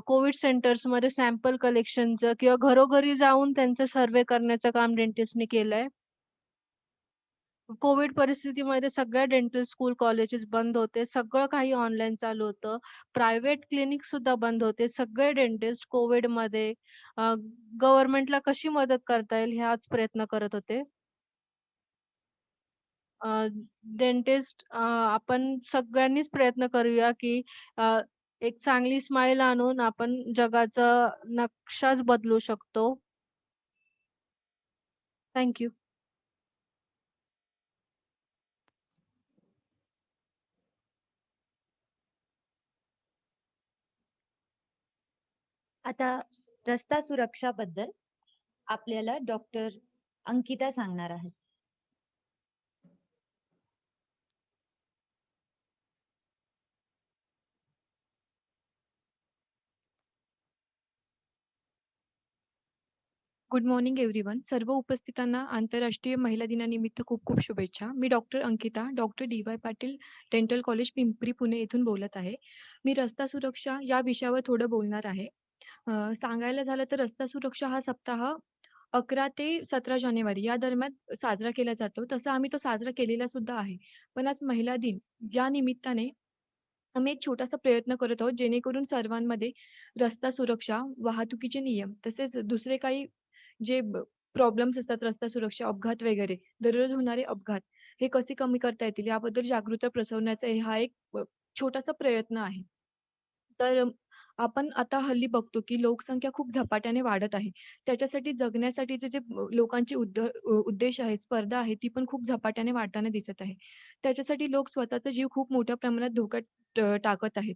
कोविड सेंटर्समध्ये सॅम्पल कलेक्शनचं किंवा घरोघरी जाऊन त्यांचं सर्व्हे करण्याचं काम डेंटिस्टनी केलंय. कोविड परिस्थितीमध्ये सगळ्या डेंटल स्कूल, कॉलेजेस बंद होते. सगळं काही ऑनलाईन चालू होतं. प्रायव्हेट क्लिनिक सुद्धा बंद होते. सगळे डेंटिस्ट कोविडमध्ये गव्हर्नमेंटला कशी मदत करता येईल हाच प्रयत्न करत होते. आपण सगळ्यांनीच प्रयत्न करूया, की अ, एक चांगली स्माईल आणून आपण जगाचा नक्शाच बदलू शकतो. Thank you. आता रस्ता सुरक्षाबद्दल आपल्याला डॉक्टर अंकिता सांगणार आहेत. Good morning everyone. सर्व उपस्थितांना आंतरराष्ट्रीय महिला दिनानिमित्त खूप खूप शुभेच्छा. मी doctor Ankita, doctor D Y. Patil dental college Pimpri, Pune येथून बोलत आहे. मी रस्ता सुरक्षा या विषयावर थोडं बोलणार आहे. सांगायला झालं तर रस्ता सुरक्षा हा सप्ताह 11 ते 17 जानेवारी या दरम्यान साजरा केला जातो. तसा आम्ही तो साजरा केलेला सुद्धा आहे. पण आज महिला दिन या निमित्ताने आम्ही एक छोटासा प्रयत्न करत आहोत, जेणेकरून सर्वांमध्ये रस्ता सुरक्षा, वाहतुकीचे नियम तसेच दुसरे काही जे प्रॉब्लेम्स असतात रस्ता सुरक्षा, अपघात वगैरे, दररोज होणारे अपघात हे कसे कमी करता येतील याबद्दल जागरूकता पसरवण्याचा हा एक छोटासा प्रयत्न आहे. तर आपण आता हल्ली बघतो, की लोकसंख्या खूप झपाट्याने वाढत आहे. त्याच्यासाठी जगण्यासाठीचे जे लोकांचे उद्देश आहेत, स्पर्धा आहे, ती पण खूप झपाट्याने वाढताना दिसत आहे. त्याच्यासाठी लोक स्वतःचा जीव खूप मोठ्या प्रमाणात धोक्यात टाकत आहेत.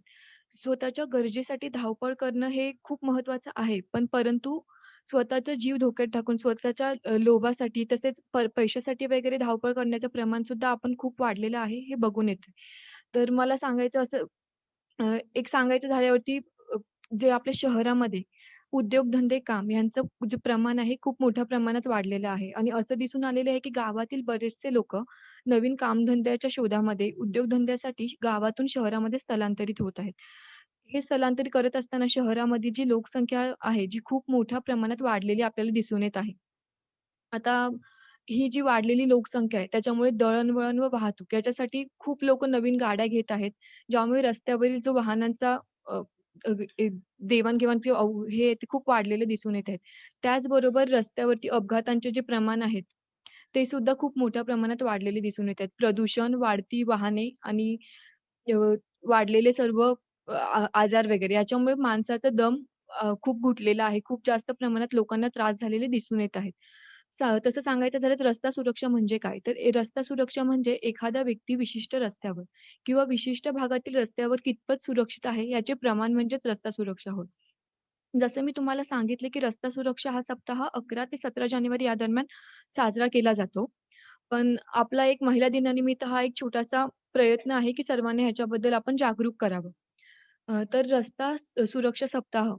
स्वतःच्या गरजेसाठी धावपळ करणं हे खूप महत्त्वाचं आहे. पण परंतु स्वतःचा जीव धोक्यात टाकून स्वतःच्या लोभासाठी तसेच पैशासाठी वगैरे धावपळ करण्याचं प्रमाण सुद्धा आपण खूप वाढलेलं आहे, हे बघून येतंय. तर मला सांगायचं असं एक सांगायचं झाल्यावरती जे आपल्या शहरामध्ये उद्योगधंदे, काम यांचं जे प्रमाण आहे खूप मोठ्या प्रमाणात वाढलेलं आहे आणि असं दिसून आलेलं आहे, की गावातील बरेचसे लोकं नवीन कामधंद्याच्या शोधामध्ये, उद्योगधंद्यासाठी गावातून शहरामध्ये स्थलांतरित होत आहेत. हे स्थलांतरित करत असताना शहरामध्ये जी लोकसंख्या आहे, जी खूप मोठ्या प्रमाणात वाढलेली आपल्याला दिसून येत आहे. आता ही जी वाढलेली लोकसंख्या आहे, त्याच्यामुळे दळणवळण व वाहतूक याच्यासाठी खूप लोकं नवीन गाड्या घेत आहेत. ज्यामुळे रस्त्यावरील जो वाहनांचा अ, अ, ए देवाण-घेवाण किंवा हे आहे ते खूप वाढलेले दिसून येत आहेत. त्याचबरोबर रस्त्यावरती अपघातांचे जे प्रमाण आहेत, ते सुद्धा खूप मोठ्या प्रमाणात वाढलेले दिसून येत आहेत. प्रदूषण, वाढती वाहने आणि अ, वाढलेले सर्व आजार वगैरे याच्यामुळे माणसाचा दम खूप घुटलेला आहे. खूप जास्त प्रमाणात लोकांना त्रास झालेले दिसून येत आहेत. तसं सांगायचं झालं तर रस्ता सुरक्षा म्हणजे काय? तर रस्ता सुरक्षा म्हणजे एखादा व्यक्ती विशिष्ट रस्त्यावर किंवा विशिष्ट भागातील रस्त्यावर कितपत सुरक्षित आहे याचे प्रमाण म्हणजेच रस्ता सुरक्षा होय. जसं मी तुम्हाला सांगितले, की रस्ता सुरक्षा हा सप्ताह 11 ते 17 जानेवारी या दरम्यान साजरा केला जातो. पण आपला एक महिला दिनानिमित्त हा एक छोटासा प्रयत्न आहे, की सर्वांनी ह्याच्याबद्दल आपण जागरूक करावं. तर रस्ता सुरक्षा सप्ताह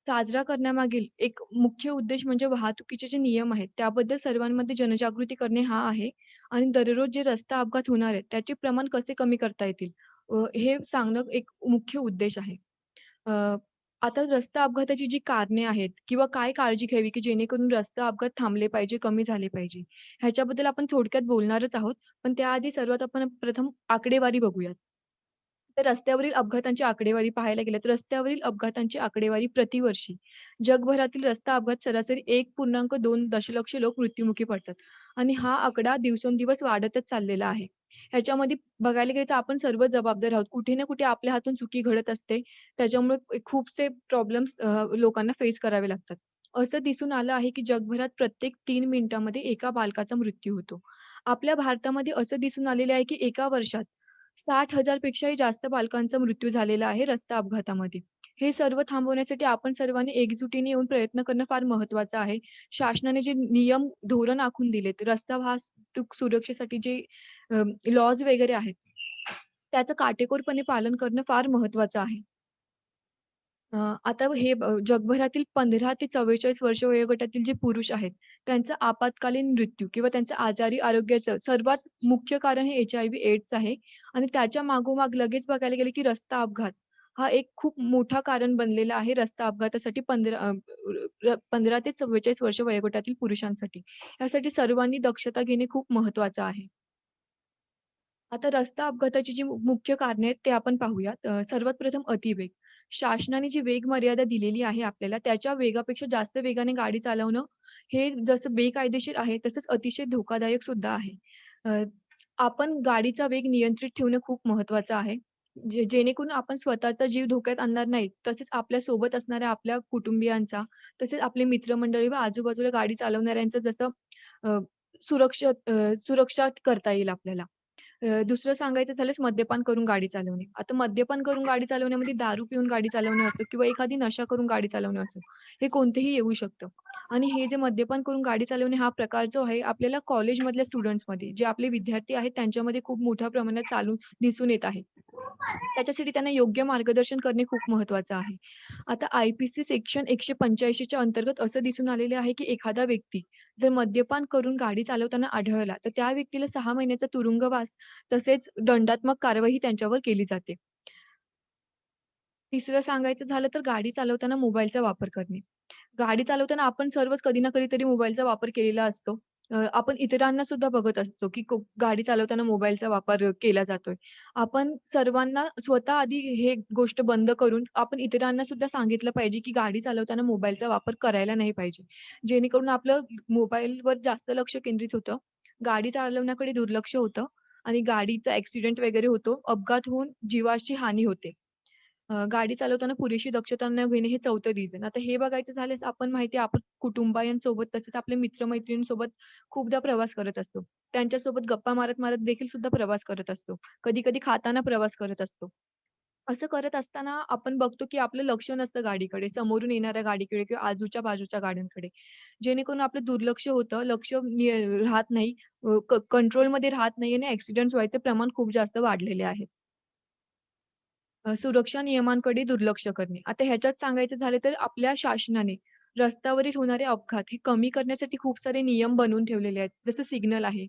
साजरा करण्यामागील एक मुख्य उद्देश म्हणजे वाहतुकीचे जे नियम आहेत, त्याबद्दल सर्वांमध्ये जनजागृती करणे हा आहे आणि दररोज जे रस्ता अपघात होणार आहेत, त्याचे प्रमाण कसे कमी करता येतील हे सांगणं एक मुख्य उद्देश आहे. अ, आता रस्ता अपघाताची जी कारणे आहेत किंवा काय काळजी घ्यावी, की जेणेकरून रस्ता अपघात थांबले पाहिजे, कमी झाले पाहिजे. ह्याच्याबद्दल आपण थोडक्यात बोलणारच आहोत. पण त्याआधी सर्वात आपण प्रथम आकडेवारी बघूयात. तर रस्त्यावरील अपघातांची आकडेवारी पाहायला गेलं तर रस्त्यावरील अपघातांची आकडेवारी प्रतिवर्षी जगभरातील रस्ता अपघात सरासरी 1.2 दशलक्ष लोक मृत्युमुखी पडतात आणि हा आकडा दिवसेंदिवस वाढतच चाललेला आहे. ह्याच्यामध्ये बघायला गेलं तर आपण सर्व जबाबदार आहोत. कुठे ना कुठे आपल्या हातून चुकी घडत असते. त्याच्यामुळे खूपसे प्रॉब्लेम्स लोकांना फेस करावे लागतात. असं दिसून आलं आहे, की जगभरात प्रत्येक 3 मिनिटांमध्ये एका बालकाचा मृत्यू होतो. आपल्या भारतामध्ये असं दिसून आलेलं आहे, की एका वर्षात 60,000 पेक्षाही जास्त बालकांचा मृत्यू झालेला आहे रस्ता अपघातामध्ये. हे सर्व थांबवण्यासाठी आपण सर्वांनी एकजुटीने येऊन प्रयत्न करणं फार महत्त्वाचं आहे. शासनाने जे नियम, धोरण आखून दिलेत, रस्ता वाहतूक सुरक्षेसाठी जे लॉज वगैरे आहेत, त्याचं काटेकोरपणे पालन करणं फार महत्त्वाचं आहे. आता हे जगभरातील 15 ते 44 वर्ष वयोगटातील जे पुरुष आहेत, त्यांचा आपत्कालीन मृत्यू किंवा त्यांचं आजारी आरोग्याचं सर्वात मुख्य कारण हे एच-आय-व्ही एड्स आहे आणि त्याच्या मागोमाग लगेच बघायला गेलं की रस्ता अपघात हा एक खूप मोठा कारण बनलेला आहे रस्ता अपघातासाठी 15 ते 44 वर्ष वयोगटातील पुरुषांसाठी. यासाठी सर्वांनी दक्षता घेणे खूप महत्त्वाचं आहे. आता रस्ता अपघाताची जी मुख्य कारणे आहेत ते आपण पाहूयात. सर्वात प्रथम अतिवेग. शासनाने जी वेग मर्यादा दिलेली आहे आपल्याला, त्याच्या वेगापेक्षा जास्त वेगाने गाडी चालवणं हे जसं बेकायदेशीर आहे, तसंच अतिशय धोकादायक सुद्धा आहे. अ, आपण गाडीचा वेग नियंत्रित ठेवणं खूप महत्त्वाचं आहे. जेणेकरून आपण स्वतःचा जीव धोक्यात आणणार नाही, तसेच आपल्या सोबत असणाऱ्या आपल्या कुटुंबियांचा, तसेच आपले मित्रमंडळी व आजूबाजूला गाडी चालवणाऱ्यांचं जसं अ, सुरक्षा करता येईल आपल्याला. दुसरं सांगायचं झाल्यास मद्यपान करून गाडी चालवणे. आता मद्यपान करून गाडी चालवण्यामध्ये दारू पिऊन गाडी चालवणं असो किंवा एखादी नशा करून गाडी चालवणं असो, हे कोणतेही येऊ शकतं. आणि हे जे मद्यपान करून गाडी चालवणे हा प्रकार जो आहे आपल्याला कॉलेजमधल्या स्टुडंट्समध्ये जे आपले विद्यार्थी आहेत त्यांच्यामध्ये खूप मोठ्या प्रमाणात दिसून येत आहे. त्याच्यासाठी त्यांना योग्य मार्गदर्शन करणे खूप महत्त्वाचं आहे. आता आय-पी-सी सेक्शन 185 च्या अंतर्गत असं दिसून आलेले आहे, की एखादा व्यक्ती जर मद्यपान करून गाडी चालवताना आढळला, तर त्या व्यक्तीला 6 महिन्याचा तुरुंगवास तसेच दंडात्मक कारवाई त्यांच्यावर केली जाते. तिसरं सांगायचं झालं तर गाडी चालवताना मोबाईलचा वापर करणे. गाडी चालवताना आपण सर्वच कधी ना कधीतरी मोबाईलचा वापर केलेला असतो. आपण इतरांना सुद्धा बघत असतो, की गाडी चालवताना मोबाईलचा वापर केला जातोय. आपण सर्वांना स्वतः आधी हे गोष्ट बंद करून आपण इतरांना सुद्धा सांगितलं पाहिजे, की गाडी चालवताना मोबाईलचा वापर करायला नाही पाहिजे. जेणेकरून आपलं मोबाईलवर जास्त लक्ष केंद्रित होतं. गाडी चालवण्याकडे दुर्लक्ष होतं आणि गाडीचा ॲक्सिडेंट वगैरे होतो. अपघात होऊन जीवाची हानी होते. गाडी चालवताना पुरेशी दक्षता न घेणे हे चौथं रिझन. आता हे बघायचं झाल्यास आपण माहिती आहे आपण कुटुंबायांसोबत तसेच आपल्या मित्र-मैत्रिणींसोबत खूपदा प्रवास करत असतो. त्यांच्यासोबत गप्पा मारत-मारत देखील सुद्धा प्रवास करत असतो. कधी-कधी खाताना प्रवास करत असतो. असं करत असताना आपण बघतो, की आपलं लक्ष नसतं गाडीकडे, समोरून येणाऱ्या गाडीकडे किंवा आजूच्या बाजूच्या गाड्यांकडे. जेणेकरून आपलं दुर्लक्ष होतं, लक्ष राहत नाही, कंट्रोलमध्ये राहत नाही आणि ॲक्सिडेंट्स व्हायचे प्रमाण खूप जास्त वाढलेले आहे. सुरक्षा नियमांकडे दुर्लक्ष करणे. आता ह्याच्यात सांगायचं झालं तर आपल्या शासनाने रस्त्यावरील होणारे अपघात हे कमी करण्यासाठी खूप सारे नियम बनवून ठेवलेले आहेत. जसं सिग्नल आहे,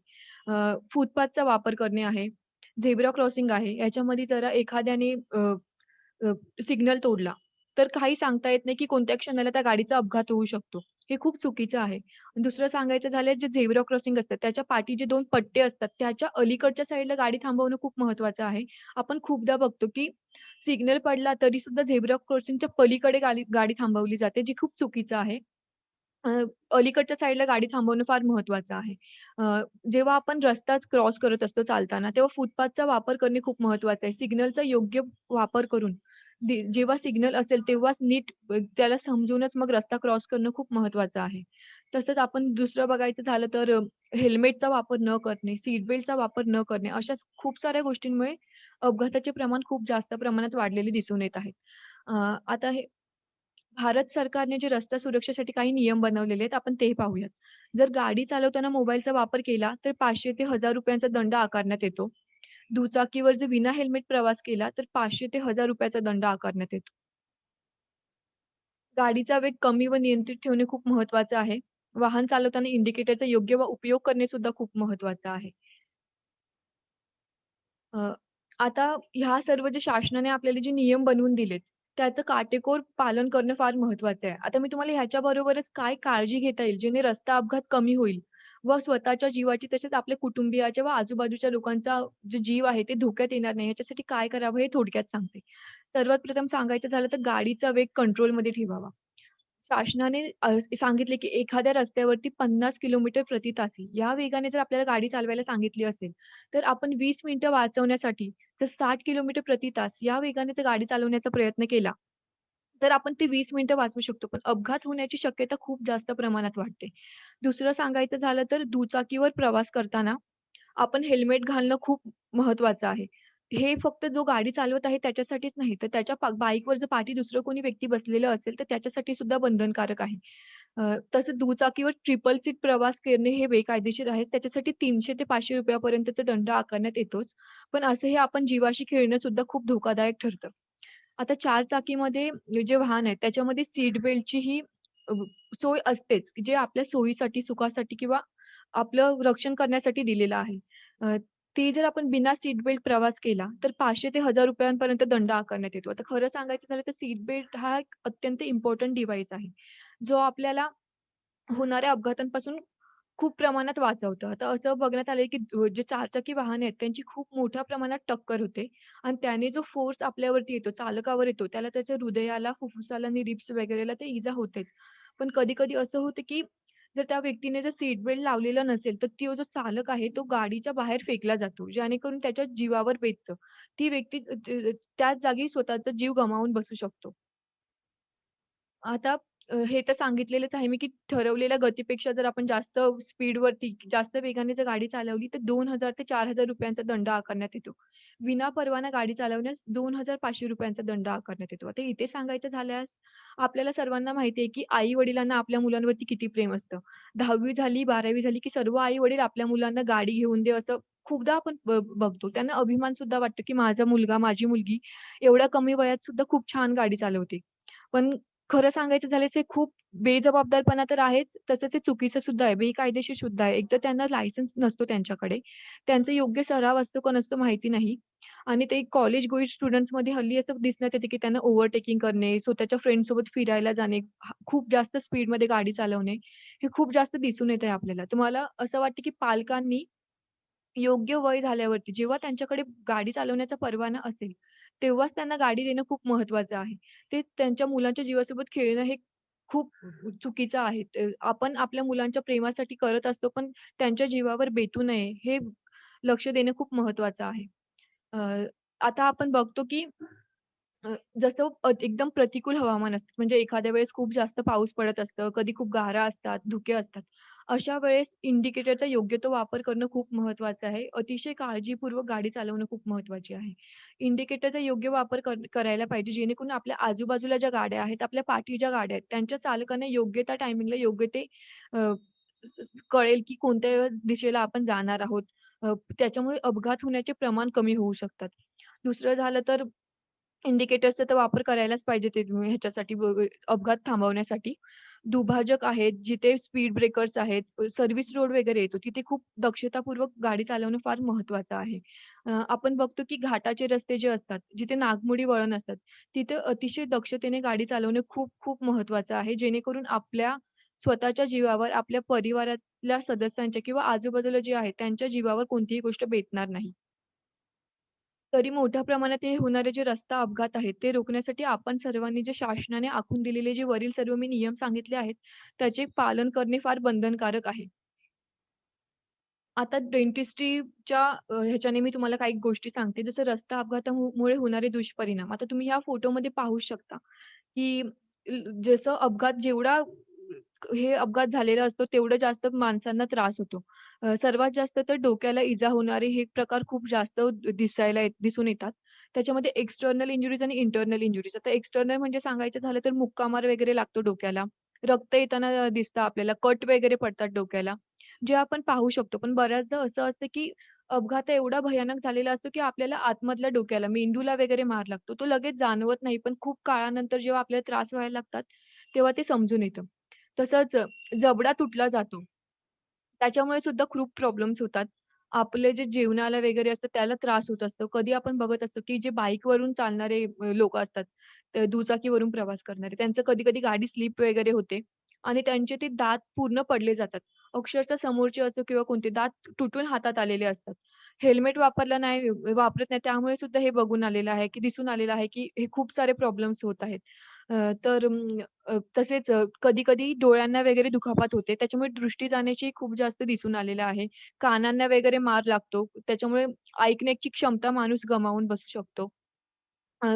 फुटपाथचा वापर करणे आहे, झेब्रा क्रॉसिंग आहे. याच्यामध्ये जरा एखाद्याने अ, सिग्नल तोडला, तर काही सांगता येत नाही, की कोणत्या क्षणाला त्या गाडीचा अपघात होऊ शकतो. हे खूप चुकीचं आहे. दुसरं सांगायचं झालं जे झेब्रा क्रॉसिंग असतात, त्याच्या पाठी जे 2 पट्टे असतात, त्याच्या अलीकडच्या साईडला गाडी थांबवणं खूप महत्त्वाचं आहे. आपण खूपदा बघतो, की सिग्नल पडला तरी सुद्धा झेब्रा क्रॉसिंगच्या पलीकडे गाडी गाडी थांबवली जाते, जे खूप चुकीचं आहे. अ, अलीकडच्या साईडला गाडी थांबवणं फार महत्त्वाचं आहे. जेव्हा आपण रस्ता क्रॉस करत असतो चालताना, तेव्हा फुटपाथचा वापर करणे खूप महत्त्वाचं आहे. सिग्नलचा योग्य वापर करून जेव्हा सिग्नल असेल तेव्हाच नीट त्याला समजूनच मग रस्ता क्रॉस करणं खूप महत्त्वाचं आहे. तसंच आपण दुसरं बघायचं झालं तर हेल्मेटचा वापर न करणे, सीट बेल्टचा वापर न करणे, अशा खूप साऱ्या गोष्टींमुळे अपघाताचे प्रमाण खूप जास्त प्रमाणात वाढलेले दिसून येत आहेत. आता हे भारत सरकारने जे रस्ता सुरक्षेसाठी काही नियम बनवलेले आहेत, आपण ते पाहूयात. जर गाडी चालवताना मोबाईलचा वापर केला, तर 500 ते ₹1000 दंड आकारण्यात येतो. दुचाकीवर जर विना हेल्मेट प्रवास केला, तर 500 ते ₹1000 दंड आकारण्यात येतो. गाडीचा वेग कमी व नियंत्रित ठेवणे खूप महत्त्वाचं आहे. वाहन चालवताना इंडिकेटरचा योग्य उपयोग करणे सुद्धा खूप महत्त्वाचं आहे. अ, आता ह्या सर्व जे शासनाने आपल्याला जे नियम बनवून दिलेत, त्याचं काटेकोर पालन करणं फार महत्त्वाचं आहे. आता मी तुम्हाला ह्याच्याबरोबरच काय काळजी घेता येईल, जेणे रस्ता अपघात कमी होईल व स्वतःच्या जीवाची तसेच आपल्या कुटुंबियाच्या व आजूबाजूच्या लोकांचा जे जीव आहे ते धोक्यात येणार नाही, याच्यासाठी काय करावं हे थोडक्यात सांगते. सर्वात प्रथम सांगायचं झालं तर गाडीचा वेग कंट्रोलमध्ये ठेवावा. शासनाने सांगितले की एखाद्या रस्त्यावरती 50 किलोमीटर प्रति तास या वेगाने जर आपल्याला गाडी चालवायला सांगितली असेल, तर आपण 20 मिनिटं वाचवण्यासाठी जर 60 किलोमीटर प्रति तास या वेगाने जर गाडी चालवण्याचा प्रयत्न केला, तर आपण ते 20 मिनिटं वाचवू शकतो. पण अपघात होण्याची शक्यता खूप जास्त प्रमाणात वाढते. दुसरं सांगायचं झालं तर दुचाकीवर प्रवास करताना आपण हेल्मेट घालणं खूप महत्त्वाचं आहे. हे फक्त जो गाडी चालवत आहे त्याच्यासाठीच नाही, तर त्याच्या बाईकवर जर पाठी दुसरं कोणी व्यक्ती बसलेलं असेल, तर त्याच्यासाठी सुद्धा बंधनकारक आहे. तसंच दुचाकीवर ट्रिपल सीट प्रवास करणे हे बेकायदेशीर आहे. त्याच्यासाठी ₹300 ते ₹500 पर्यंतचा दंड आकारण्यात येतोच. पण असं हे आपण जीवाशी खेळणं सुद्धा खूप धोकादायक ठरतं. आता 4 चाकीमध्ये जे वाहन आहे त्याच्यामध्ये सीट बेल्टचीही अ, सोय असतेच, जे आपल्या सोयीसाठी, सुखासाठी किंवा आपलं रक्षण करण्यासाठी दिलेलं आहे. अ, ते जर आपण बिना सीट बेल्ट प्रवास केला, तर 500 ते ₹1000 पर्यंत दंड आकारण्यात येतो. आता खरं सांगायचं झालं तर सीट बेल्ट हा एक अत्यंत इम्पोर्टंट डिव्हाइस आहे, जो आपल्याला होणाऱ्या अपघातांपासून खूप प्रमाणात वाचवतं. आता असं बघण्यात आलंय, की जे चारचाकी वाहने आहेत, त्यांची खूप मोठ्या प्रमाणात टक्कर होते आणि त्याने जो फोर्स आपल्यावरती येतो, चालकावर येतो, त्याला त्याच्या हृदयाला, फुफ्फुसाला आणि रिब्स वगैरेला ते इजा होतेच. पण कधी-कधी असं होतं, की जर त्या व्यक्तीने जर सीट बेल्ट लावलेला नसेल, तर तो जो चालक आहे, तो गाडीच्या बाहेर फेकला जातो, जेणेकरून त्याच्या जीवावर बेततं. ती व्यक्ती त्याच जागी स्वतःचा जीव गमावून बसू शकतो. आता हे तर सांगितलेलंच आहे मी, की ठरवलेल्या गतीपेक्षा जर आपण जास्त स्पीडवरती, जास्त वेगाने जर गाडी चालवली, तर 2,000 ते ₹4,000 दंड आकारण्यात येतो. विना परवाना गाडी चालवण्यास ₹2,500 दंड आकारण्यात येतो. आता इथे सांगायचं झाल्यास आपल्याला सर्वांना माहिती आहे, की आई-वडिलांना आपल्या मुलांवरती किती प्रेम असतं. 10वी झाली, 12वी झाली, की सर्व आई-वडील आपल्या मुलांना गाडी घेऊन दे असं खूपदा आपण बघतो. त्यांना अभिमान सुद्धा वाटतो, की माझा मुलगा, माझी मुलगी एवढ्या कमी वयात सुद्धा खूप छान गाडी चालवते. पण खरं सांगायचं झाल्यास हे खूप बेजबाबदारपणा तर आहेच, तसं ते चुकीचं सुद्धा आहे, बेकायदेशीर सुद्धा आहे. एकतर त्यांना लायसन्स नसतो त्यांच्याकडे. त्यांचा योग्य सराव असतो का नसतो माहिती नाही. आणि ते कॉलेज गोईंग स्टुडंट्समध्ये हल्ली असं दिसण्यात येते, की त्यांना ओव्हरटेकिंग करणे, स्वतःच्या फ्रेंड्ससोबत फिरायला जाणे, खूप जास्त स्पीडमध्ये गाडी चालवणे, हे खूप जास्त दिसून येत आहे आपल्याला. तर मला असं वाटतं, की पालकांनी योग्य वय झाल्यावरती जेव्हा त्यांच्याकडे गाडी चालवण्याचा परवाना असेल, तेव्हाच त्यांना गाडी देणं खूप महत्त्वाचं आहे. ते त्यांच्या मुलांच्या जीवासोबत खेळणं हे खूप चुकीचं आहे. आपण आपल्या मुलांच्या प्रेमासाठी करत असतो, पण त्यांच्या जीवावर बेतू नये हे लक्ष देणं खूप महत्त्वाचं आहे. अ, आता आपण बघतो की जसं एकदम प्रतिकूल हवामान असतं, म्हणजे एखाद्या वेळेस खूप जास्त पाऊस पडत असतं, कधी खूप गारा असतात, धुके असतात. अशा वेळेस इंडिकेटरचा योग्य तो वापर करणं खूप महत्त्वाचं आहे. अतिशय काळजीपूर्वक गाडी चालवणं खूप महत्त्वाची आहे. इंडिकेटरचा योग्य वापर करायला पाहिजे, जेणेकरून आपल्या आजूबाजूला ज्या गाड्या आहेत, आपल्या पाठी ज्या गाड्या आहेत, त्यांच्या चालकांना योग्य त्या टायमिंगला योग्य ते अ, कळेल की कोणत्या दिशेला आपण जाणार आहोत. त्याच्यामुळे अपघात होण्याचे प्रमाण कमी होऊ शकतात. दुसरं झालं तर इंडिकेटर्सचा तर वापर करायलाच पाहिजे ते ह्याच्यासाठी अपघात थांबवण्यासाठी. दुभाजक आहेत, जिथे स्पीड ब्रेकर्स आहेत, सर्व्हिस रोड वगैरे येतो, तिथे खूप दक्षतापूर्वक गाडी चालवणं फार महत्त्वाचं आहे. आपण बघतो की घाटाचे रस्ते जे असतात, जिथे नागमोडी वळण असतात, तिथे अतिशय दक्षतेने गाडी चालवणं खूप खूप महत्त्वाचं आहे. जेणेकरून आपल्या स्वतःच्या जीवावर, आपल्या परिवारातल्या सदस्यांच्या किंवा आजूबाजूला जे आहेत, त्यांच्या जीवावर कोणतीही गोष्ट बेतणार नाही. तरी मोठ्या प्रमाणात हे होणारे जे रस्ता अपघात आहेत, ते रोखण्यासाठी आपण सर्वांनी जे शासनाने आखून दिलेले जे वरील सर्व मी नियम सांगितले आहेत, त्याचे पालन करणे फार बंधनकारक आहे. आता डेंटिस्ट्रीच्या ह्याच्याने मी तुम्हाला काही गोष्टी सांगते. जसं रस्ता अपघातामुळे होणारे दुष्परिणाम. आता तुम्ही ह्या फोटोमध्ये पाहू शकता, की जसं अपघात जेवढा हे अपघात झालेला असतो, तेवढं जास्त माणसांना त्रास होतो. सर्वात जास्त तर डोक्याला इजा होणारे हे प्रकार खूप जास्त दिसून येतात. त्याच्यामध्ये एक्सटर्नल इंजुरीज आणि इंटरनल इंजुरीज. आता एक्सटर्नल म्हणजे सांगायचं झालं तर मुक्कामार वगैरे लागतो डोक्याला. रक्त येताना दिसतं आपल्याला, कट वगैरे पडतात डोक्याला. जे आपण पाहू शकतो. पण बऱ्याचदा असं असतं, की अपघात एवढा भयानक झालेला असतो, की आपल्याला आतमधल्या डोक्याला, मेंदूला वगैरे मार लागतो. तो लगेच जाणवत नाही. पण खूप काळानंतर जेव्हा आपल्याला त्रास व्हायला लागतात, तेव्हा ते समजून येतं. तसंच जबडा तुटला जातो. त्याच्यामुळे सुद्धा खूप प्रॉब्लेम्स होतात. आपले जे जेवणाला वगैरे असतं त्याला त्रास होत असतो. कधी आपण बघत असतो, की जे बाईकवरून चालणारे असतात, दुचाकीवरून प्रवास करणारे, त्यांचं कधी-कधी गाडी स्लिप वगैरे होते आणि त्यांचे ते दात पूर्ण पडले जातात. अक्षरशः समोरचे असो किंवा कोणते दात तुटून हातात आलेले असतात. हेल्मेट वापरत नाही त्यामुळे सुद्धा हे बघून आलेलं आहे, की दिसून आलेलं आहे, की हे खूप सारे प्रॉब्लेम्स होत आहेत. तसेच कधी-कधी डोळ्यांना वगैरे दुखापत होते. त्याच्यामुळे दृष्टी जाण्याची खूप जास्त दिसून आलेलं आहे. कानांना वगैरे मार लागतो. त्याच्यामुळे ऐकण्याची क्षमता माणूस गमावून बसू शकतो. अ,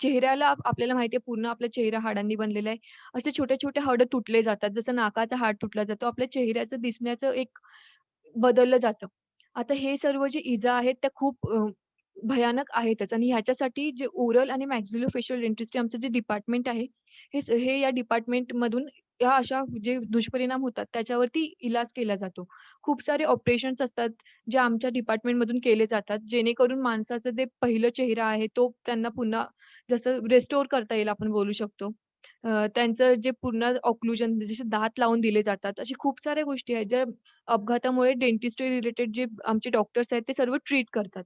चेहऱ्याला आपल्याला माहिती आहे पूर्ण आपला चेहरा हाडांनी बनलेला आहे. असे छोटे-छोटे हाडं तुटले जातात. जसं नाकाचा हाड तुटला जातो. आपल्या चेहऱ्याचं दिसण्याचं एक बदललं जातं. आता हे सर्व जे इजा आहेत त्या खूप भयानक आहेतच आणि ह्याच्यासाठी जे ओरल आणि मॅक्सिलोफेशियल डेंटिस्ट्री आमचं जे डिपार्टमेंट आहे, हे या डिपार्टमेंटमधून ह्या अशा जे दुष्परिणाम होतात त्याच्यावरती इलाज केला जातो. खूप सारे ऑपरेशन्स असतात, जे आमच्या डिपार्टमेंटमधून केले जातात, जेणेकरून माणसाचं जे पहिलं चेहरा आहे, तो त्यांना पुन्हा जसं रिस्टोअर करता येईल आपण बोलू शकतो. त्यांचं जे पूर्ण ऑक्लुजन जसे दात लावून दिले जातात, अशा खूप साऱ्या गोष्टी आहेत, ज्या अपघातामुळे डेंटिस्ट्री रिलेटेड जे आमचे डॉक्टर्स आहेत, ते सर्व ट्रीट करतात.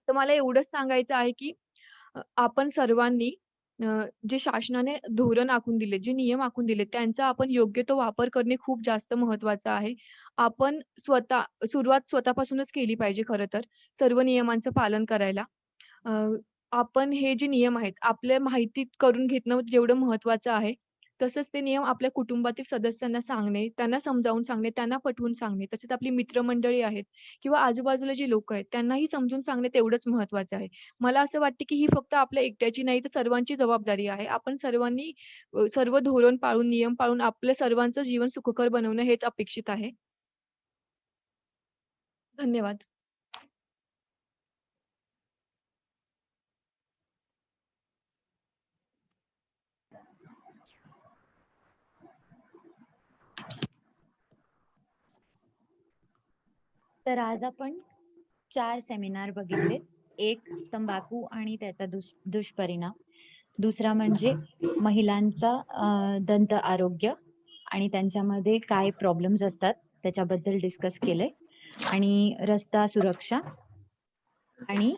तर मला एवढंच सांगायचं आहे, की आपण सर्वांनी अ, जे शासनाने धोरण आखून दिले, जे नियम आखून दिले, त्यांचा आपण योग्य तो वापर करणे खूप जास्त महत्त्वाचं आहे. आपण सुरुवात स्वतःपासूनच केली पाहिजे खरं तर, सर्व नियमांचं पालन करायला. अ, आपण हे जे नियम आहेत, आपल्या माहितीत करून घेणं जेवढं महत्त्वाचं आहे, तसंच ते नियम आपल्या कुटुंबातील सदस्यांना सांगणे, त्यांना समजावून सांगणे, त्यांना पटवून सांगणे, तसेच आपली मित्रमंडळी आहेत किंवा आजूबाजूला जी लोकं आहेत, त्यांनाही समजून सांगणे तेवढंच महत्त्वाचं आहे. मला असं वाटतं, की ही फक्त आपल्या एकट्याची नाही, तर सर्वांची जबाबदारी आहे. आपण सर्वांनी सर्व धोरण पाळून, नियम पाळून आपल्या सर्वांचं जीवन सुखकर बनवणं हेच अपेक्षित आहे. धन्यवाद. तर आज आपण 4 सेमिनार बघितले. एक तंबाखू आणि त्याचा दुष्परिणाम. दुसरा म्हणजे महिलांचा दंत आरोग्य आणि त्यांच्यामध्ये काय प्रॉब्लेम्स असतात त्याच्याबद्दल डिस्कस केले आणि रस्ता सुरक्षा आणि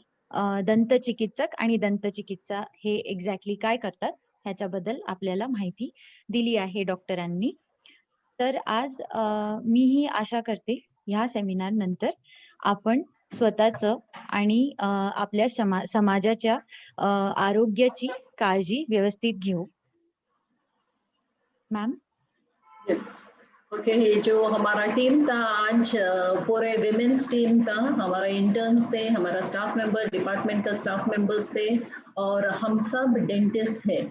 दंतचिकित्सक आणि दंतचिकित्सा हे एक्झॅक्टली काय करतात ह्याच्याबद्दल आपल्याला माहिती दिली आहे डॉक्टरांनी. तर आज मीही आशा करते ह्या सेमिनार नंतर आपण स्वतःचं आणि आपल्या समाजाच्या आरोग्याची काळजी व्यवस्थित घेऊ. मॅम. यस ओके ये जो हमारा टीम था आज पूरे विमेंस टीम था, हमारा इंटर्न्स थे, हमारा स्टाफ मेंबर, डिपार्टमेंट का स्टाफ मेंबर्स थे और हम सब डेंटिस्ट हैं।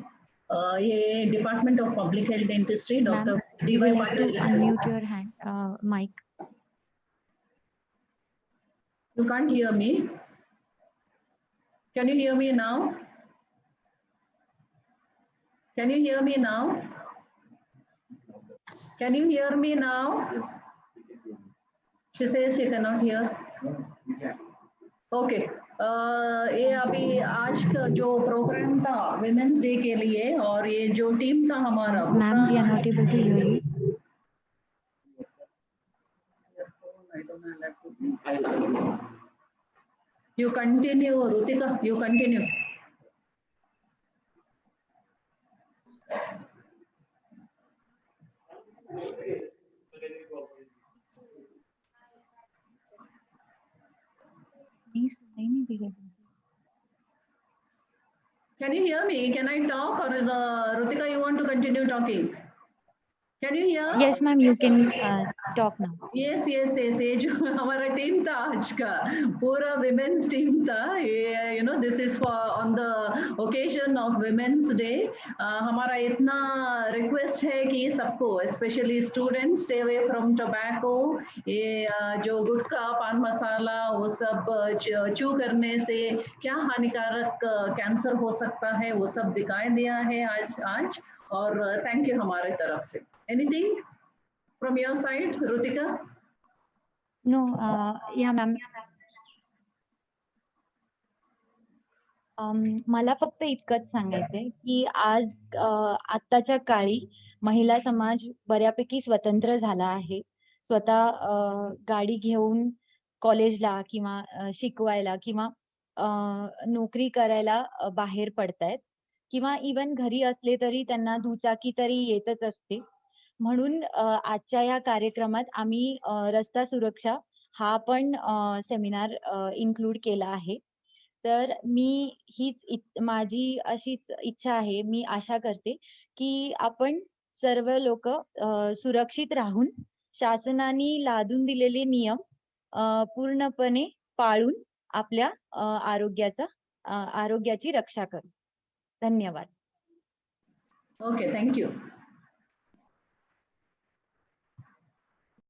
ये department of public health dentistry Ma'am, doctor you DY will have to Patil. unmute your hand, mic. You can't hear me? Can you hear me now? Can you hear me now? Can you hear me now? She says she cannot hear. Okay ये अभी आज का जो programme था women's day के लिए और ये जो टीम था हमारा Ma'am, we are not able to hear you. You continue, Rutika, you continue. नहीं सुनाई नहीं दे रहा। Can you hear me? Can I talk or Rutika, you want to continue talking? Can you hear? Yes, ma'am, you can talk now. Yes yes yes ये जो हमारा team था आज का पूरा विमेन्स टीम था ये you know this is for on the occasion of women's day हमारा इतना रिक्वेस्ट है कि सबको specially students stay away from tobacco ये जो गुटखा पान मसाला वो सब चू करने से क्या हानिकारक कैंसर हो सकता है वो सब दिखाई दिया है आज और थैंक यू हमारे तरफ say anything from your side, Rutika? No, yeah, ma'am. मला फक्त इतकंच सांगायचंय की आज आत्ताच्या काळी महिला समाज बऱ्यापैकी स्वतंत्र झाला आहे. स्वतः गाडी घेऊन कॉलेजला किंवा शिकवायला किंवा नोकरी करायला बाहेर पडतायत किंवा इव्हन घरी असले तरी त्यांना दुचाकी तरी येतच असते. म्हणून आजच्या या कार्यक्रमात आम्ही रस्ता सुरक्षा हा पण सेमिनार इन्क्लूड केला आहे. तर माझी अशीच इच्छा आहे, मी आशा करते की आपण सर्व लोक सुरक्षित राहून शासनाने लादून दिलेले नियम पूर्णपणे पाळून आपल्या आरोग्याची रक्षा करू. धन्यवाद. Okay, thank you.